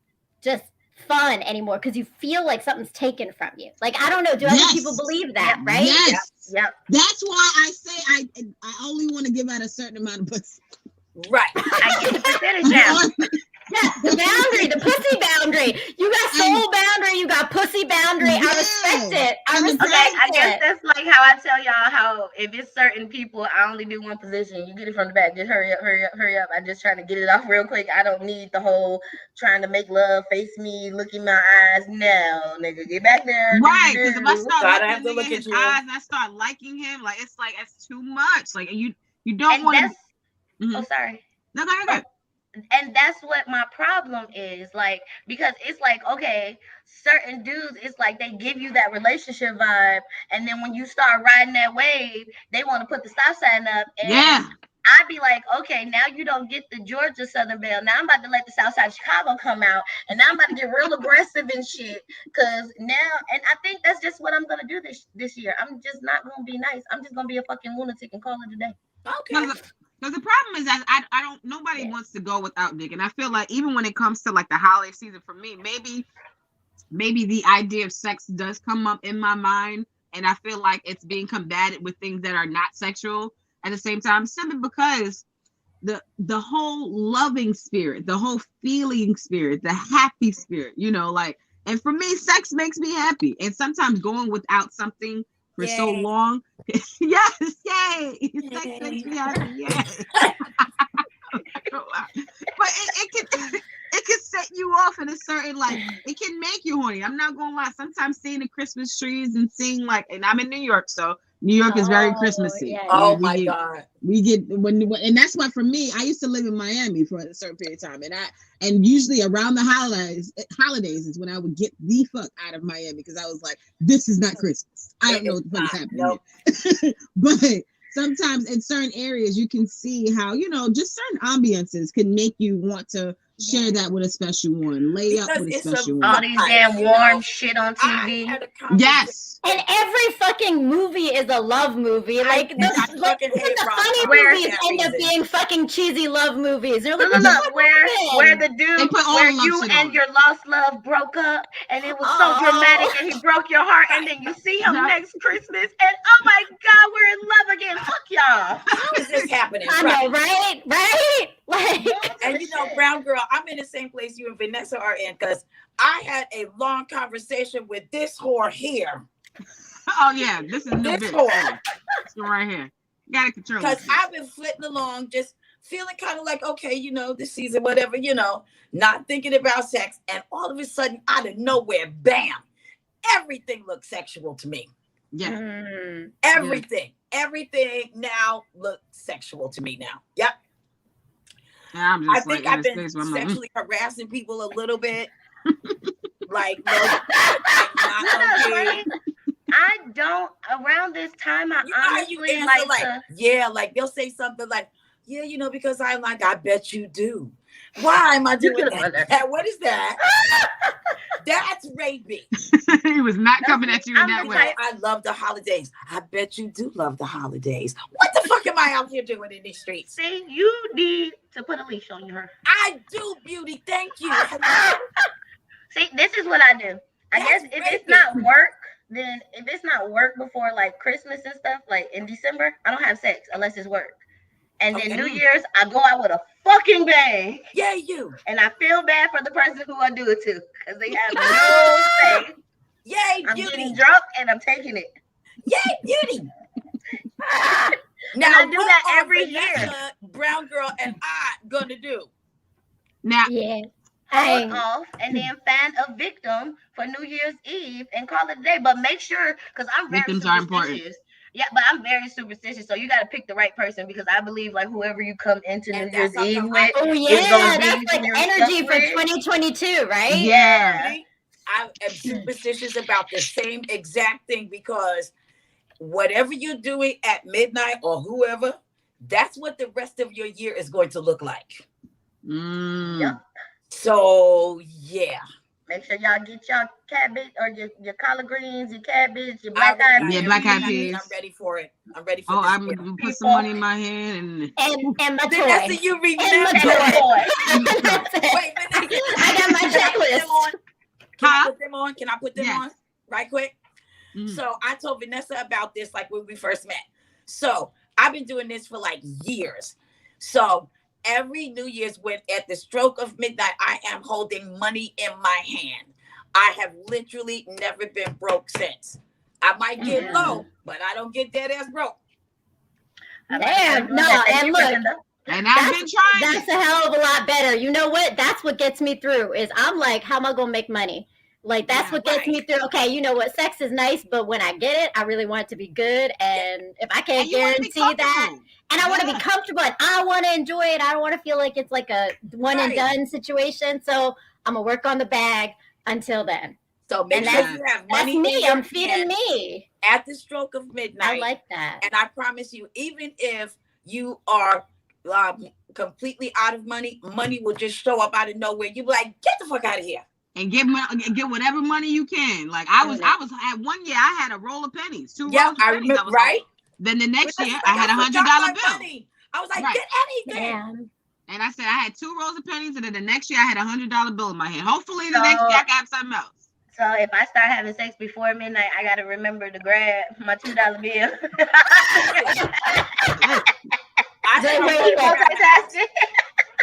just fun anymore because you feel like something's taken from you. Like, I don't know. Do other people believe that, right? Yes. Yep. That's why I say I only want to give out a certain amount of pussy. Right. I get the percentage now. Yeah, the boundary, the pussy boundary. You got soul boundary, you got pussy boundary. I respect it. I guess that's like how I tell y'all how if it's certain people, I only do one position. You get it from the back. Just hurry up, hurry up, hurry up. I'm just trying to get it off real quick. I don't need the whole trying to make love, face me, look in my eyes. No, nigga, get back there. Right, because if I start looking at his eyes and I start liking him, like it's too much. Like you don't want to. Oh, sorry. No, go ahead. And that's what my problem is, like, because it's like, okay, certain dudes, it's like they give you that relationship vibe, and then when you start riding that wave, they want to put the stop sign up, and I'd be like, okay, now you don't get the Georgia Southern Belle. Now I'm about to let the South Side Chicago come out, and now I'm about to get real aggressive and shit, because now, and I think that's just what I'm gonna do this year. I'm just not gonna be nice. I'm just gonna be a fucking lunatic and call it a day. Okay. Because the problem is that I don't, nobody wants to go without dick. And I feel like even when it comes to like the holiday season for me, maybe the idea of sex does come up in my mind. And I feel like it's being combated with things that are not sexual at the same time, simply because the whole loving spirit, the whole feeling spirit, the happy spirit, you know, like, and for me, sex makes me happy. And sometimes going without something for so long. Yes, yay! Sex makes me happy, yes. But it can set you off in a certain, like, it can make you horny. I'm not gonna lie. Sometimes seeing the Christmas trees and seeing, like, and I'm in New York, so New York is very Christmassy. Yeah. Oh my God. We get when and that's why for me, I used to live in Miami for a certain period of time, and usually around the holidays is when I would get the fuck out of Miami because I was like, this is not Christmas. I don't know what the fuck is happening here. But sometimes in certain areas you can see how, you know, just certain ambiances can make you want to share that with a special one, lay up with a special one. All these damn warm shit on TV. Yes. And every fucking movie is a love movie. Like the funny movies end up being fucking cheesy love movies. They're like, where the dude, where you and your lost love broke up, and it was so dramatic, and he broke your heart, and then you see him next Christmas, and oh my God, we're in love again. Fuck y'all. How is this happening? I know, right? Right? Like, and you know, Brown Girl, I'm in the same place you and Vanessa are in, because I had a long conversation with this whore here. Oh yeah, this is new this whore. So right here, you gotta control. Because I've been flitting along, just feeling kind of like, okay, you know, this season, whatever, you know, not thinking about sex, and all of a sudden, out of nowhere, bam, everything looks sexual to me. Yeah, everything now looks sexual to me now. Yep. I think I've been sexually harassing people a little bit. Like, I don't, around this time, I honestly like they'll say something like, yeah, you know, because I bet you do. Why am I doing that? What is that? That's rapey. He was not coming at you in that way. I love the holidays. I bet you do love the holidays. What the fuck am I out here doing in these streets? See, you need to put a leash on her. I do, beauty. Thank you. See, this is what I do. I guess if it's not work, then if it's not work before like Christmas and stuff, like in December, I don't have sex unless it's work. And then New Year's, I go out with a fucking bang. Yeah, you. And I feel bad for the person who I do it to because they have no say. Yay, I'm beauty. getting drunk and I'm taking it. Yay, beauty. Now I do that every year. Brown Girl and I gonna do. Now, Hold off and then find a victim for New Year's Eve and call it a day. But make sure, because I'm very superstitious. Yeah, but I'm very superstitious, so you got to pick the right person because I believe like whoever you come into New Year's Eve with, that's like energy for 2022, right? Yeah. I am superstitious about the same exact thing because whatever you're doing at midnight or whoever, that's what the rest of your year is going to look like. Yep. So yeah. Make sure y'all get y'all cabbage or your collard greens, your cabbage, your black eyed peas. Yeah, black eyed peas. I'm ready for it. I'm ready for this. I'm gonna put some money in my hand and my toy. Vanessa, you remember? Wait, Vanessa, I got my checklist. Can I put them on? Can I put them on right quick? Mm-hmm. So I told Vanessa about this like when we first met. So I've been doing this for like years. So every New Year's, when at the stroke of midnight, I am holding money in my hand. I have literally never been broke since. I might get low, but I don't get dead ass broke. Damn, no, and look. And I've been trying. That's a hell of a lot better. You know what? That's what gets me through. Is I'm like, how am I gonna make money? Like that's what gets me through. Okay, you know what? Sex is nice, but when I get it, I really want it to be good. And if I can't guarantee that, and I want to be comfortable, and I want to enjoy it, I don't want to feel like it's like a one and done situation. So I'm gonna work on the bag until then. So make sure you have money. That's me. I'm feeding me at the stroke of midnight. I like that. And I promise you, even if you are completely out of money, money will just show up out of nowhere. You be like, get the fuck out of here. And get whatever money you can. Like I was at 1 year I had a roll of pennies, 2 rolls of pennies. Remember, right? Then the next year I had $100 bill. Money. I was like, get anything. Damn. And I said I had 2 rolls of pennies, and then the next year I had $100 bill in my hand. Hopefully the next year I got something else. So if I start having sex before midnight, I gotta remember to grab my $2 bill.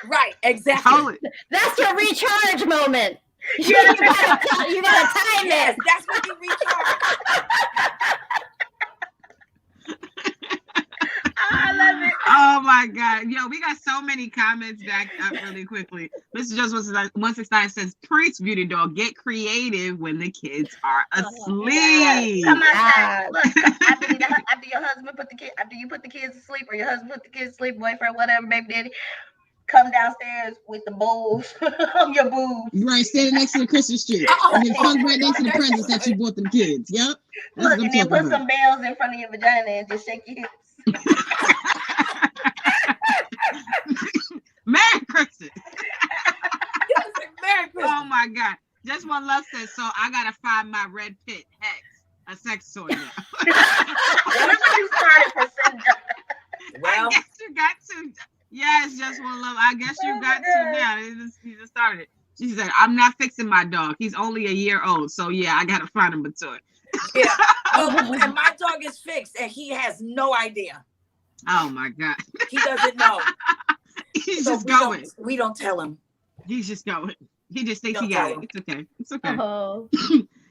Right, exactly. That's your recharge moment. You gotta time it. it. That's when you recharge. I love it. Oh my God. Yo, we got so many comments back up really quickly. Mr. Just 169 says, preach, beauty dog. Get creative when the kids are asleep. Come outside. Look, after your husband after you put the kids to sleep, or your husband put the kids to sleep, boyfriend, whatever, baby daddy, come downstairs with the bowls on your boobs. Right, standing next to the Christmas tree. And then come right next to the presents that you bought them kids. Yep. Look, and then put some bells in front of your vagina and just shake your hips. Merry Christmas. Merry Christmas. Oh my God. Just One Love says, so I gotta find my red pit Hex, a sex toy now. You started for Cinder. Well, I guess you got to. Yes, Just One Love. I guess you got to now. He just started. She said, I'm not fixing my dog. He's only a year old. So yeah, I gotta find him a toy. Yeah. And my dog is fixed and he has no idea. Oh my God. He doesn't know. He's just going. We don't tell him. He's just going. He just thinks he got it. It's okay. It's okay. Oh.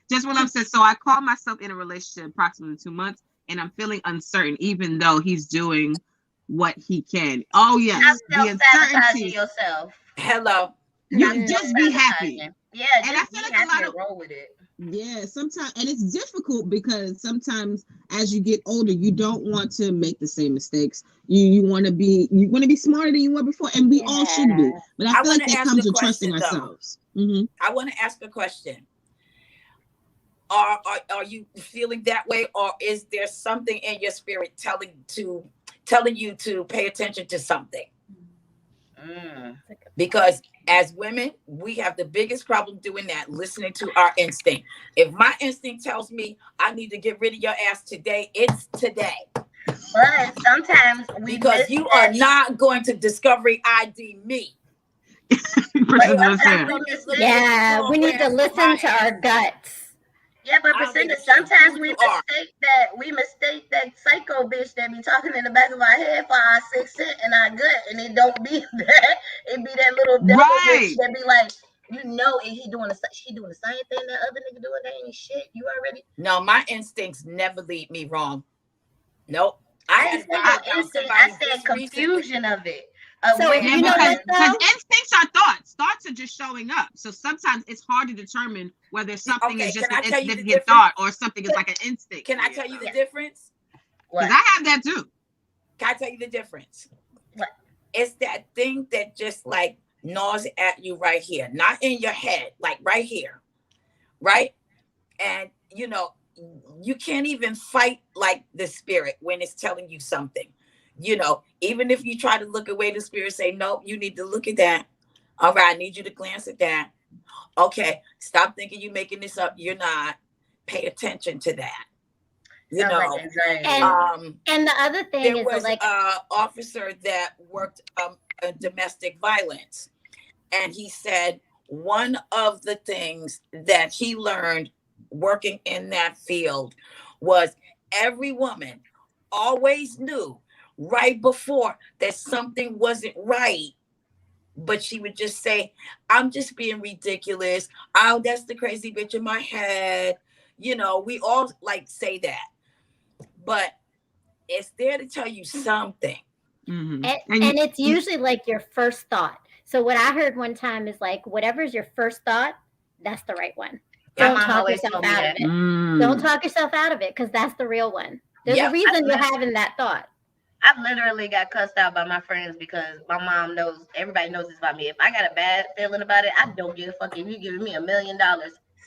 Just One Love says, so I call myself in a relationship approximately 2 months and I'm feeling uncertain even though he's doing what he can. Oh yes. The uncertainty yourself. Hello. You just be happy. Yeah, and I feel like a lot of roll with it. Yeah, sometimes, and it's difficult because sometimes as you get older, you don't want to make the same mistakes. You want to be smarter than you were before, and we all should be. But I feel like that comes with trusting ourselves. Mm-hmm. I want to ask a question. Are you feeling that way, or is there something in your spirit telling you to pay attention to something? Because as women, we have the biggest problem doing that, listening to our instinct. If my instinct tells me I need to get rid of your ass today, it's today. But sometimes because you are not going to discovery ID me. Yeah, we need to listen to our guts. Yeah, but Priscilla, sometimes we mistake that psycho bitch that be talking in the back of our head for our sixth sense and our gut, and it don't be that. It be that little devil bitch that be like, and she doing the same thing that other nigga doing. That ain't shit. You already. No, my instincts never lead me wrong. Nope. I said confusion of it. So because instincts are thoughts. Thoughts are just showing up. So sometimes it's hard to determine whether something is just an insignificant thought or something is like an instinct. Can I tell you the difference? Because I have that too. Can I tell you the difference? What? It's that thing that just like gnaws at you right here, not in your head, like right here, right? And you can't even fight like the spirit when it's telling you something. Even if you try to look away, the spirit say, nope, you need to look at that. All right, I need you to glance at that. Okay, stop thinking you're making this up. You're not. Pay attention to that. You know, and the other thing there is was like an officer that worked in domestic violence, and he said one of the things that he learned working in that field was every woman always knew right before that something wasn't right, but she would just say, I'm just being ridiculous. Oh, that's the crazy bitch in my head. You know, we all like say that, but it's there to tell you something. Mm-hmm. And it's usually like your first thought. So what I heard one time is like, whatever's your first thought, that's the right one. Don't talk yourself out of it. Don't talk yourself out of it, because that's the real one. There's a reason you're having that thought. I literally got cussed out by my friends because my mom knows, everybody knows this about me. If I got a bad feeling about it, I don't give a fuck if you giving me $1 million.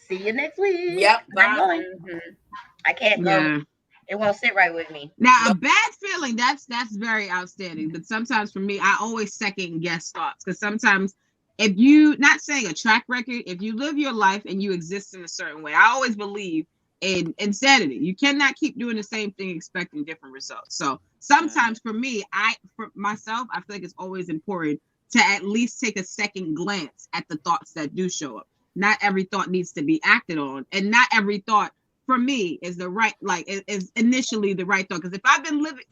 See you next week. Yep. I can't go. It won't sit right with me. Now, a bad feeling, that's very outstanding. But sometimes for me, I always second guess thoughts. Because sometimes if you, not saying a track record, if you live your life and you exist in a certain way, I always believe in insanity. You cannot keep doing the same thing expecting different results. So sometimes for me, for myself, I feel like it's always important to at least take a second glance at the thoughts that do show up. Not every thought needs to be acted on, and not every thought for me is the right, like is initially the right thought. Because if I've been living,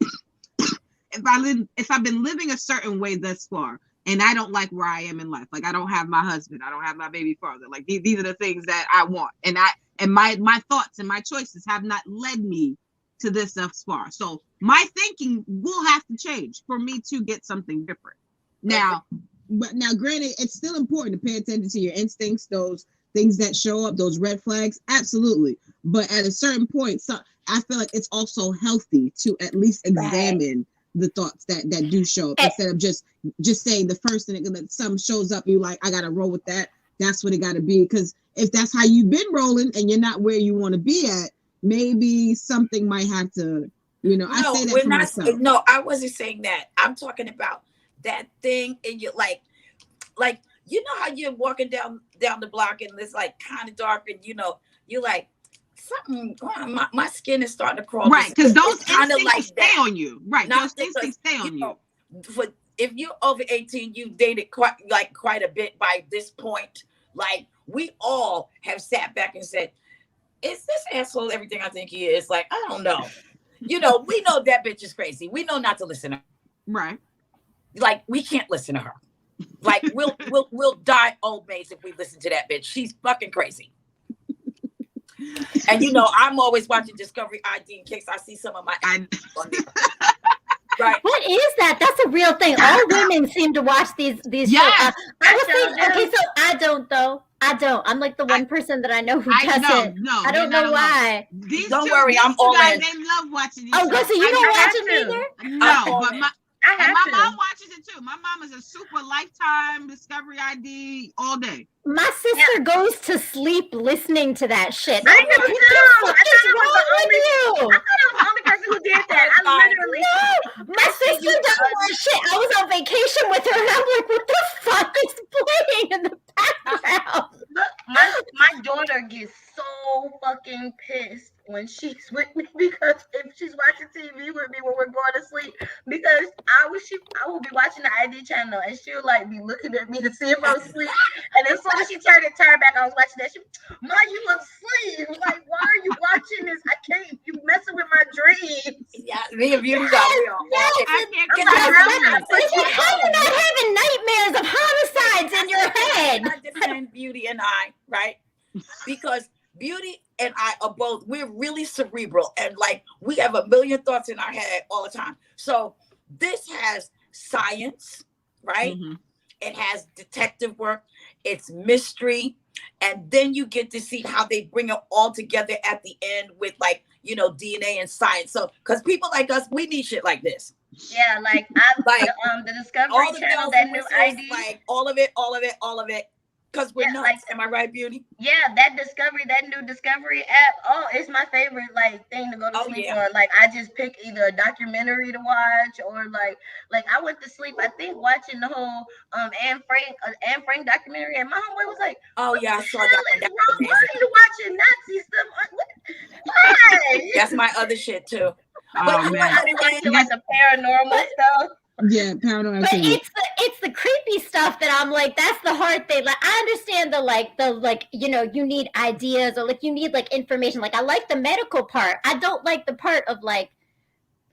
if I've been living a certain way thus far, and I don't like where I am in life, like I don't have my husband, I don't have my baby father, like these are the things that I want, and my thoughts and my choices have not led me to this thus far. So my thinking will have to change for me to get something different. Now, granted, it's still important to pay attention to your instincts, those things that show up, those red flags, absolutely. But at a certain point, so I feel like it's also healthy to at least examine the thoughts that do show up, instead of just saying the first thing that something shows up, you like, I gotta roll with that. That's what it gotta be. Because if that's how you've been rolling and you're not where you want to be at, maybe something might have to, you know. I say that for myself. No, I wasn't saying that. I'm talking about that thing in your like you know how you're walking down the block and it's like kind of dark, and you know you're like, something, my skin is starting to crawl. Right, because those instincts stay on you. Right, those instincts stay on you. If you're over 18, you dated quite a bit by this point. Like, we all have sat back and said, is this asshole everything I think he is? Like, I don't know. You know, we know that bitch is crazy. We know not to listen to her. Right. Like, we can't listen to her. Like, we'll die old maids if we listen to that bitch. She's fucking crazy. And you know, I'm always watching Discovery ID in case I see some of my on there. Right. What is that? That's a real thing. All women seem to watch these shows. I was thinking, okay, so I don't though. I don't. I'm like the one person that I know who doesn't. I don't know why. Don't worry, I'm all in. They love watching these. Oh, so you don't watch it either? No, but my mom watches it too. My mom is a super Lifetime, Discovery ID all day. My sister goes to sleep listening to that shit. I know too. I thought I was the only person who did that. I literally. No, my sister doesn't watch shit. I was on vacation with her, and I'm like, what the fuck is playing in the background? Look, my daughter gets so fucking pissed when she's with me, because if she's watching TV with me when we're going to sleep, because I will be watching the ID channel and she'll like be looking at me to see if I'm asleep, and as soon as she turned back, I was watching that. Ma, you asleep? Like, why are you watching this? I can't. You messing with my dreams. Yeah, me and Beauty got real. How are you not having nightmares of homicides in your head? I defend Beauty and I, right? Because Beauty and I are both, we're really cerebral, and like we have a million thoughts in our head all the time. So this has science, right? Mm-hmm. It has detective work, it's mystery, and then you get to see how they bring it all together at the end with, like, you know, DNA and science. So because people like us, we need shit like this. Yeah, like I like the Discovery Channel, that new ID, like all of it. Because we're nuts. Like, am I right, Beauty? Yeah, that new Discovery app. Oh, it's my favorite thing to go to sleep on. Like I just pick either a documentary to watch or like I went to sleep. I think watching the whole Anne Frank documentary, and my homeboy was like, "Oh yeah, I saw that. Why are you watching Nazi stuff? Why? That's my other shit too. Oh man, watching like the paranormal stuff. Yeah, paranormal. But it's the creepy stuff that I'm like, that's the hard thing. Like I understand the you need ideas or like you need like information. Like I like the medical part. I don't like the part of like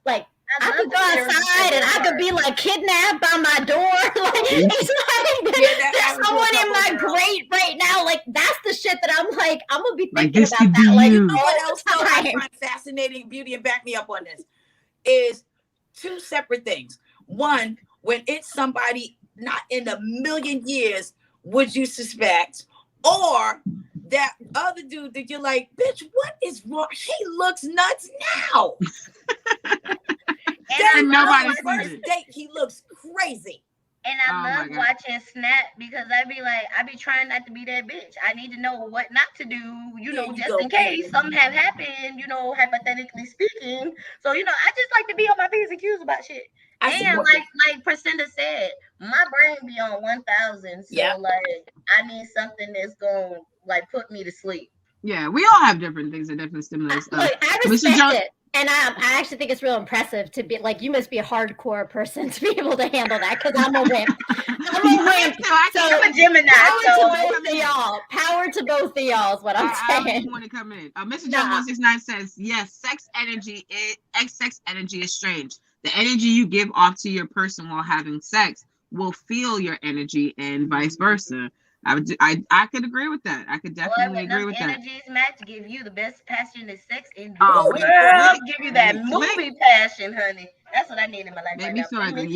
I could go outside and I could be like kidnapped by my door. Like it's like there's someone in my grate right now. Like that's the shit that I'm like, I'm gonna be thinking about that. Like you know what else I find fascinating, Beauty, and back me up on this, is two separate things. One, when it's somebody not in a million years would you suspect, or that other dude that you're like, bitch, what is wrong? He looks nuts now. And nobody first date, he looks crazy. And I love watching Snap because I be trying not to be that bitch. I need to know what not to do, just in case something have happened, hypothetically speaking. So, I just like to be on my P's and Q's about shit. And like Priscilla said, my brain be on 1,000. So I need something that's gonna put me to sleep. Yeah, we all have different things that definitely stimulate stuff. Look, I respect it. And I actually think it's real impressive to be like, you must be a hardcore person to be able to handle that because I'm a wimp. I'm a wimp. So I'm a Gemini. Power to both of y'all is what I'm saying. I want to come in. Mr. John 169 says, yes, sex energy is strange. The energy you give off to your person while having sex will feel your energy and vice versa. I could agree with that. I could definitely agree with that. Energies match, give you the best passionate sex in the world. Give you that movie passion, honey. That's what I need in my life. Made me feel like a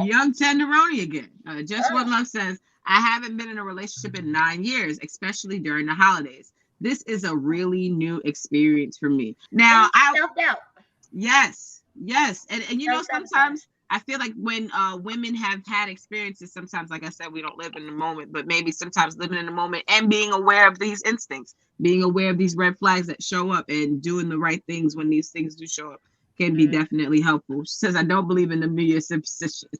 young tenderoni again. Just what love says. I haven't been in a relationship in 9 years, especially during the holidays. This is a really new experience for me. Now, yes, and sometimes. I feel like when women have had experiences, sometimes, like I said, we don't live in the moment, but maybe sometimes living in the moment and being aware of these instincts, being aware of these red flags that show up and doing the right things when these things do show up can be definitely helpful. She says, I don't believe in the New Year's superstitions.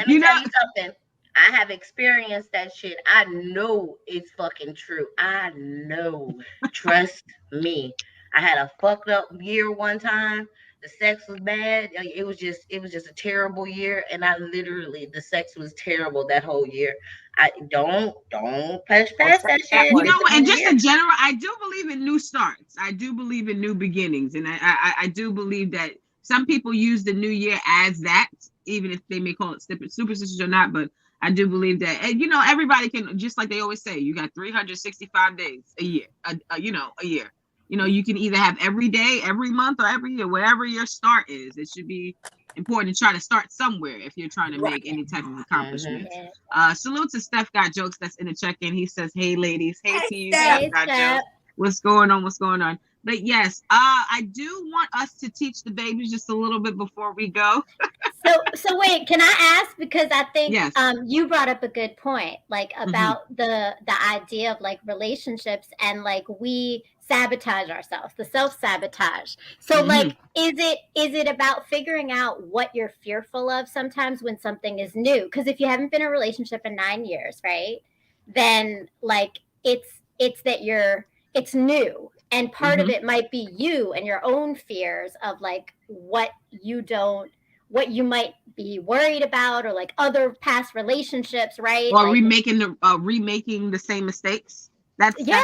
Let me tell you something. I have experienced that shit. I know it's fucking true. I know. Trust me. I had a fucked up year one time. The sex was bad. It was just a terrible year, and the sex was terrible that whole year. I don't push past that shit. And just in general, I do believe in new starts. I do believe in new beginnings, and I do believe that some people use the new year as that, even if they may call it superstitious or not. But I do believe that, and everybody can, just like they always say, you got 365 days a year, a year. You can either have every day, every month, or every year, whatever your start is. It should be important to try to start somewhere if you're trying to make any type of accomplishment. Salute to Steph Got Jokes that's in the check-in. He says, hey, ladies. Hey to you, Steph Got Jokes. What's going on? But yes, I do want us to teach the babies just a little bit before we go. So wait, can I ask, because I think you brought up a good point, like about the idea of like relationships and like we sabotage ourselves, the self-sabotage. So like, is it about figuring out what you're fearful of sometimes when something is new? Because if you haven't been in a relationship in 9 years, right, then like it's that it's new. And part of it might be you and your own fears of like what you might be worried about, or like other past relationships, right? Or like, remaking the same mistakes. That's one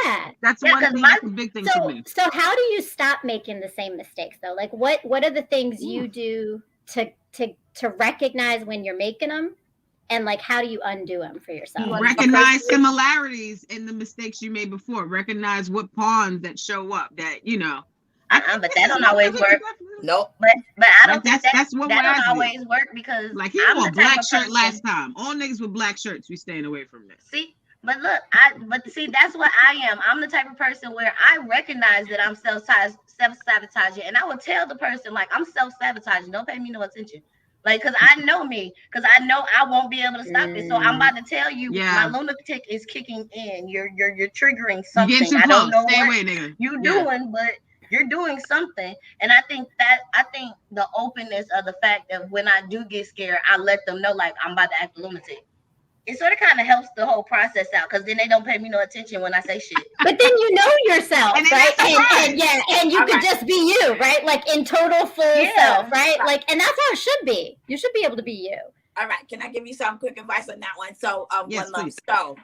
thing. That's a big thing for me. So how do you stop making the same mistakes though? Like what are the things you do to recognize when you're making them? And like, how do you undo them for yourself? Recognize similarities in the mistakes you made before. Recognize what pawns that show up that, but that don't always work. Nope. But I don't think that's what that don't always work, because like he wore a black shirt last time. All niggas with black shirts, we staying away from this. See, but look, that's what I am. I'm the type of person where I recognize that I'm self-sabotaging, and I will tell the person like I'm self-sabotaging. Don't pay me no attention. Like, because I know me, because I know I won't be able to stop it. So I'm about to tell you, my lunatic is kicking in. You're triggering something. I don't know what you're doing, but you're doing something. And I think the openness of the fact that when I do get scared, I let them know, like, I'm about to act a lunatic. It sort of kind of helps the whole process out, because then they don't pay me no attention when I say shit. But then you know yourself, right? And you could just be you, right? Like in total full self, right? Like, and that's how it should be. You should be able to be you. All right. Can I give you some quick advice on that one? So, yes, please. So,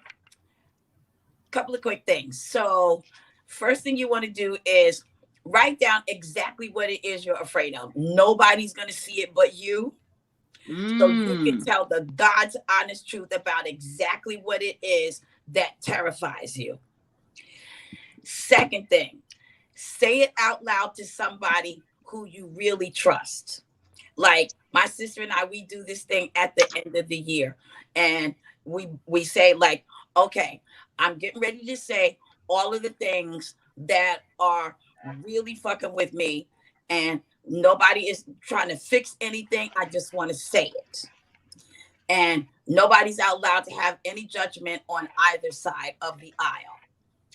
couple of quick things. So, first thing you want to do is write down exactly what it is you're afraid of. Nobody's going to see it but you. So you can tell the God's honest truth about exactly what it is that terrifies you. Second thing, say it out loud to somebody who you really trust. Like my sister and I, we do this thing at the end of the year. And we say like, okay, I'm getting ready to say all of the things that are really fucking with me. And nobody is trying to fix anything. I just want to say it. And nobody's allowed to have any judgment on either side of the aisle,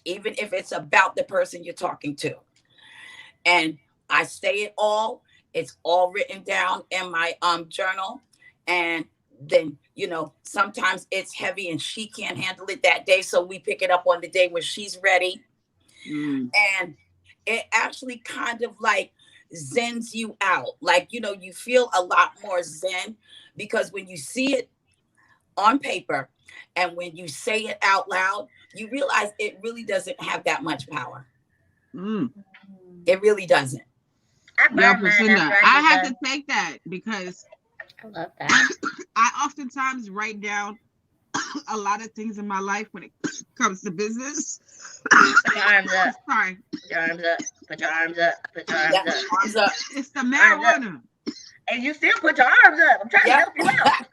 even if it's about the person you're talking to. And I say it all. It's all written down in my journal. And then, you know, sometimes it's heavy and she can't handle it that day. So we pick it up on the day when she's ready. And it actually kind of like zens you out. Like, you know, you feel a lot more zen because when you see it on paper and when you say it out loud, you realize it really doesn't have that much power. It really doesn't. I have to take that because I love that. I oftentimes write down a lot of things in my life when it comes to business. Put your arms up. Sorry. Put your arms up. Put your arms up. Put your arms up. Arms up. It's the marijuana. And you still put your arms up. I'm trying to help you out.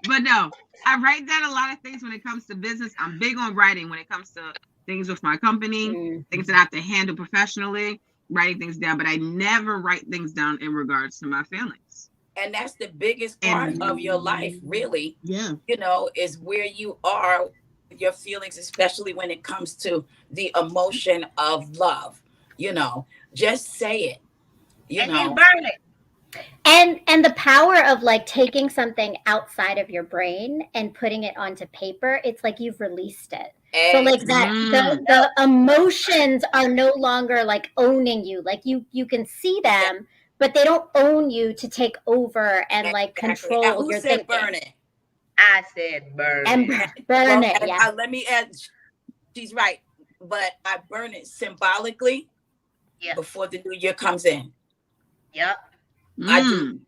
But no, I write down a lot of things when it comes to business. I'm big on writing when it comes to things with my company, things that I have to handle professionally, writing things down. But I never write things down in regards to my feelings. And that's the biggest part of your life, really. Yeah. You know, is where you are, your feelings, especially when it comes to the emotion of love. You know, just say it. You know, then burn it. And the power of like taking something outside of your brain and putting it onto paper, it's like you've released it. So like that the emotions are no longer like owning you. Like you can see them, but they don't own you to take over and like control and who your said thinking. Burn it? I said burn and it. Burn it. Yeah. Let me add. She's right, but I burn it symbolically before the new year comes in. Yep. I do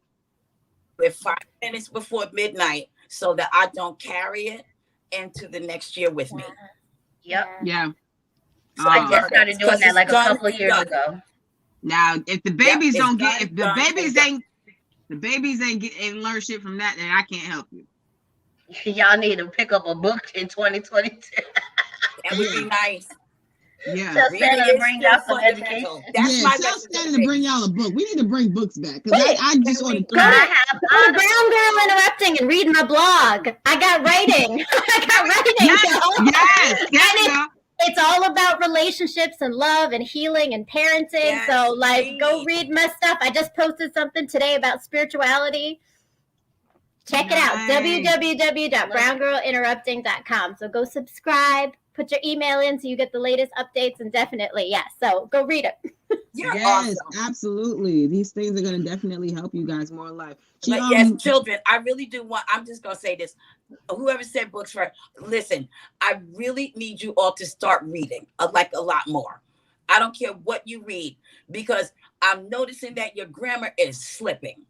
it 5 minutes before midnight so that I don't carry it into the next year with me. Yep. Yeah. So I just started doing that like a couple of years ago. Now, if the babies don't get, if the babies ain't learn shit from that, then I can't help you. Y'all need to pick up a book in 2022. That would be nice. Yeah, self-standing to bring y'all some education. Self-standing to bring y'all a book. We need to bring books back because I just ordered 3. Go to Brown Girl Interrupting and read my blog. I got writing. Yes. It's all about relationships and love and healing and parenting. Yes, so like, go read my stuff. I just posted something today about spirituality. Check it out. www.browngirlinterrupting.com. So go subscribe. Put your email in so you get the latest updates, and definitely, so go read it. Yes, absolutely. These things are going to definitely help you guys more in life. Yes, children, I really do want, I'm just going to say this. Whoever said books first, listen, I really need you all to start reading, like a lot more. I don't care what you read, because I'm noticing that your grammar is slipping.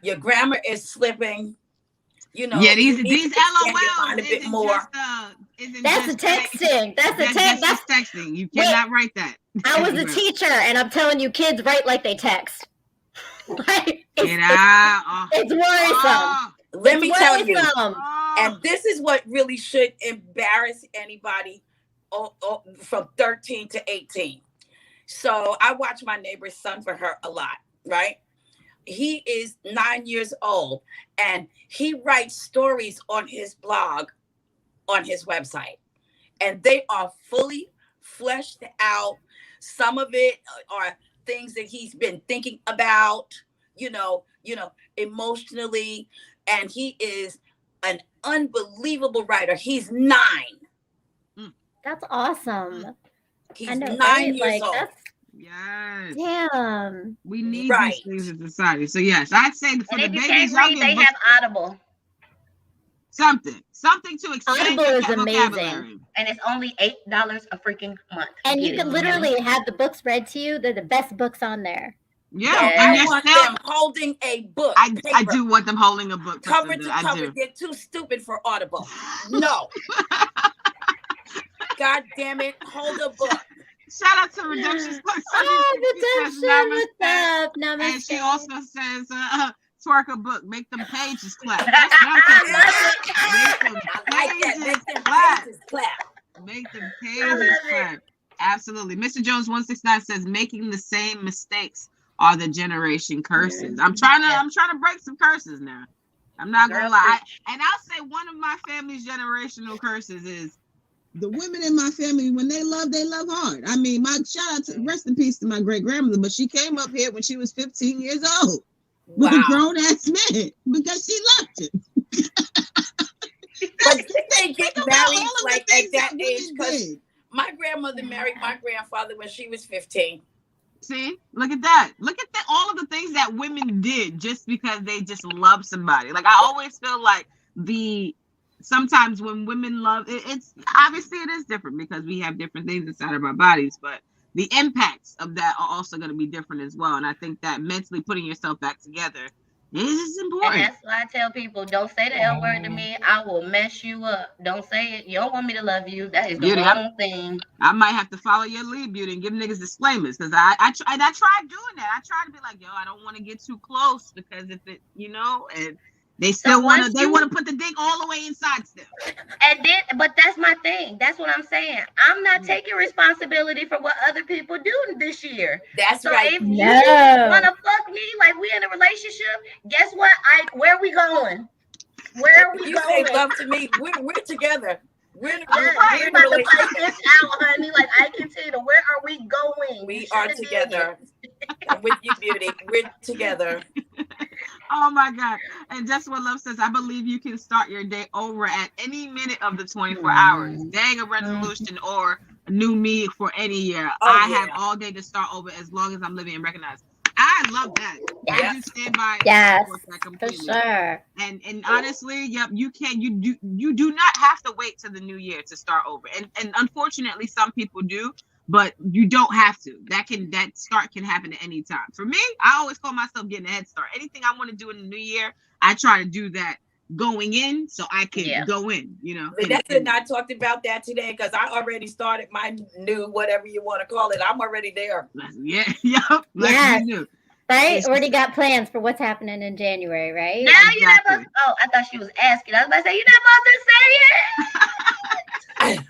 Your grammar is slipping. You know, these LOLs a bit more. That's the texting. That's texting. You cannot write that. I was a teacher, and I'm telling you, kids write like they text. It's worrisome. Let me tell you, and this is what really should embarrass anybody from 13 to 18. So I watch my neighbor's son for her a lot, right? he is 9 years old, and he writes stories on his blog, on his website, and they are fully fleshed out. Some of it are things that he's been thinking about, emotionally, and he is an unbelievable writer. He's 9. That's awesome. He's 9 years old. Yes. Damn. We need these things in society. So yes, I'd say for the babies, read, they have Audible. Something to expand Audible your is vocabulary. amazing. And it's only $8 a freaking month. And you can literally have the books read to you. They're the best books on there. Yeah, I want them holding a book. I do want them holding a book. Cover to cover. They're too stupid for Audible. No. God damn it. Hold a book. Shout out to Redemption. Redemption, what's up? Namaste. And she also says, twerk a book, make them pages clap. That's what I'm talking about. Make them pages clap. Make them pages clap. Absolutely. Mr. Jones 169 says, making the same mistakes are the generation curses. I'm trying to break some curses now. I'm not gonna lie. And I'll say one of my family's generational curses is the women in my family, when they love hard. I mean, my shout out to rest in peace to my great grandmother, but she came up here when she was 15 years old with a grown ass man because she loved him. But they get married like at that age? Because my grandmother married my grandfather when she was 15. See, look at that. Look at all of the things that women did just because they just love somebody. Like I always feel like sometimes when women love, it's obviously it is different because we have different things inside of our bodies, but the impacts of that are also going to be different as well. And I think that mentally putting yourself back together is important. And that's why I tell people, don't say the L word to me. I will mess you up. Don't say it. You don't want me to love you. That is the wrong thing. I might have to follow your lead, Beauty, and give niggas disclaimers because I tried doing that. I tried to be like, yo, I don't want to get too close because if it, and they still want to put the dick all the way inside still. And then, but that's my thing. That's what I'm saying. I'm not taking responsibility for what other people do this year. That's right. If you want to fuck me like we in a relationship, guess what? Where are we going? Where are we going? You say love to me. We're together. We're in a about to fight this out, honey. Like I can tell you, where are we going? We are together. I'm with you, Beauty. We're together. Oh my God. And Just What Love says, I believe you can start your day over at any minute of the 24 hours. Dang, a resolution or a new me for any year. Have all day to start over as long as I'm living and recognized. I love that. Yes. I do stand by for sure. And honestly, you do not have to wait till the new year to start over. And unfortunately, some people do. But you don't have to. That start can happen at any time. For me, I always call myself getting a head start. Anything I want to do in the new year, I try to do that going in so I can go in, Vanessa and I talked about that today because I already started my new, whatever you want to call it. I'm already there. Yeah. Yes. Right? Already got plans for what's happening in January, right? Now you're not supposed I thought she was asking. I was about to say, you're not supposed to say it.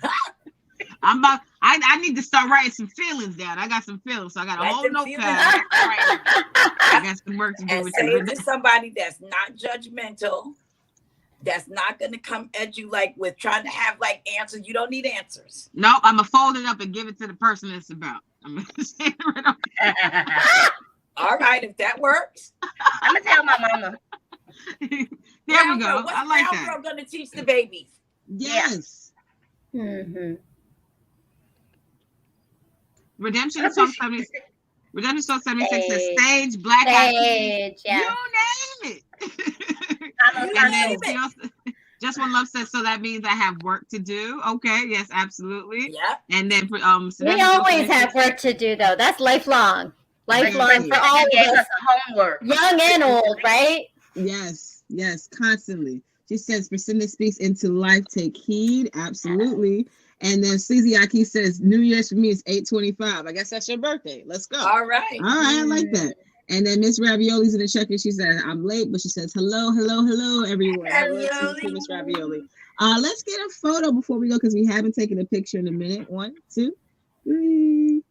I need to start writing some feelings down. I got some feelings, so I got a whole notepad. I got some work to do and with say you. it to somebody that's not judgmental, that's not going to come at you like with trying to have like answers. You don't need answers. Nope, I'm gonna fold it up and give it to the person it's about. I'm gonna say it right up. All right, if that works, I'm gonna tell my mama. There we go. I like that. I'm going to teach the babies. Yes. Mm-hmm. Redemption Song 76 says stage, black eyed. Yeah. You name it. Just One Love says, so that means I have work to do. Okay, yes, absolutely. Yeah. And then we always have work to do though. That's lifelong. Lifelong for all of us. Homework. Young and old, right? Yes, constantly. She says, Priscilla speaks into life, take heed. Absolutely. And then Sleazy says, New Year's for me is 8/25. I guess that's your birthday. Let's go. All right. I like that. And then Miss Ravioli's in the check-in. She says, I'm late, but she says, hello, everyone. Hello to Miss Ravioli. Let's get a photo before we go because we haven't taken a picture in a minute. 1, 2, 3.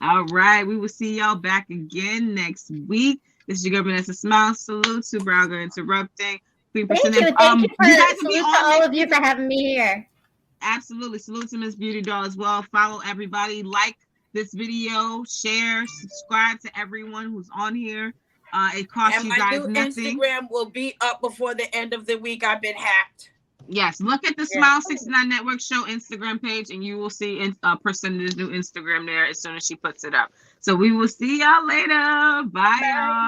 All right. We will see y'all back again next week. This is your girl, Vanessa Smilez. Salute to Brown Girl Interrupting. Thank you. Thank you for salute to all of you for having me here. Absolutely. Salute to Miss Beauty Doll as well. Follow everybody. Like this video. Share. Subscribe to everyone who's on here. It costs you guys nothing. Instagram will be up before the end of the week. I've been hacked. Yes, look at the Smile 69 Network Show Instagram page, and you will see Percentage's new Instagram there as soon as she puts it up. So we will see y'all later. Bye. Y'all.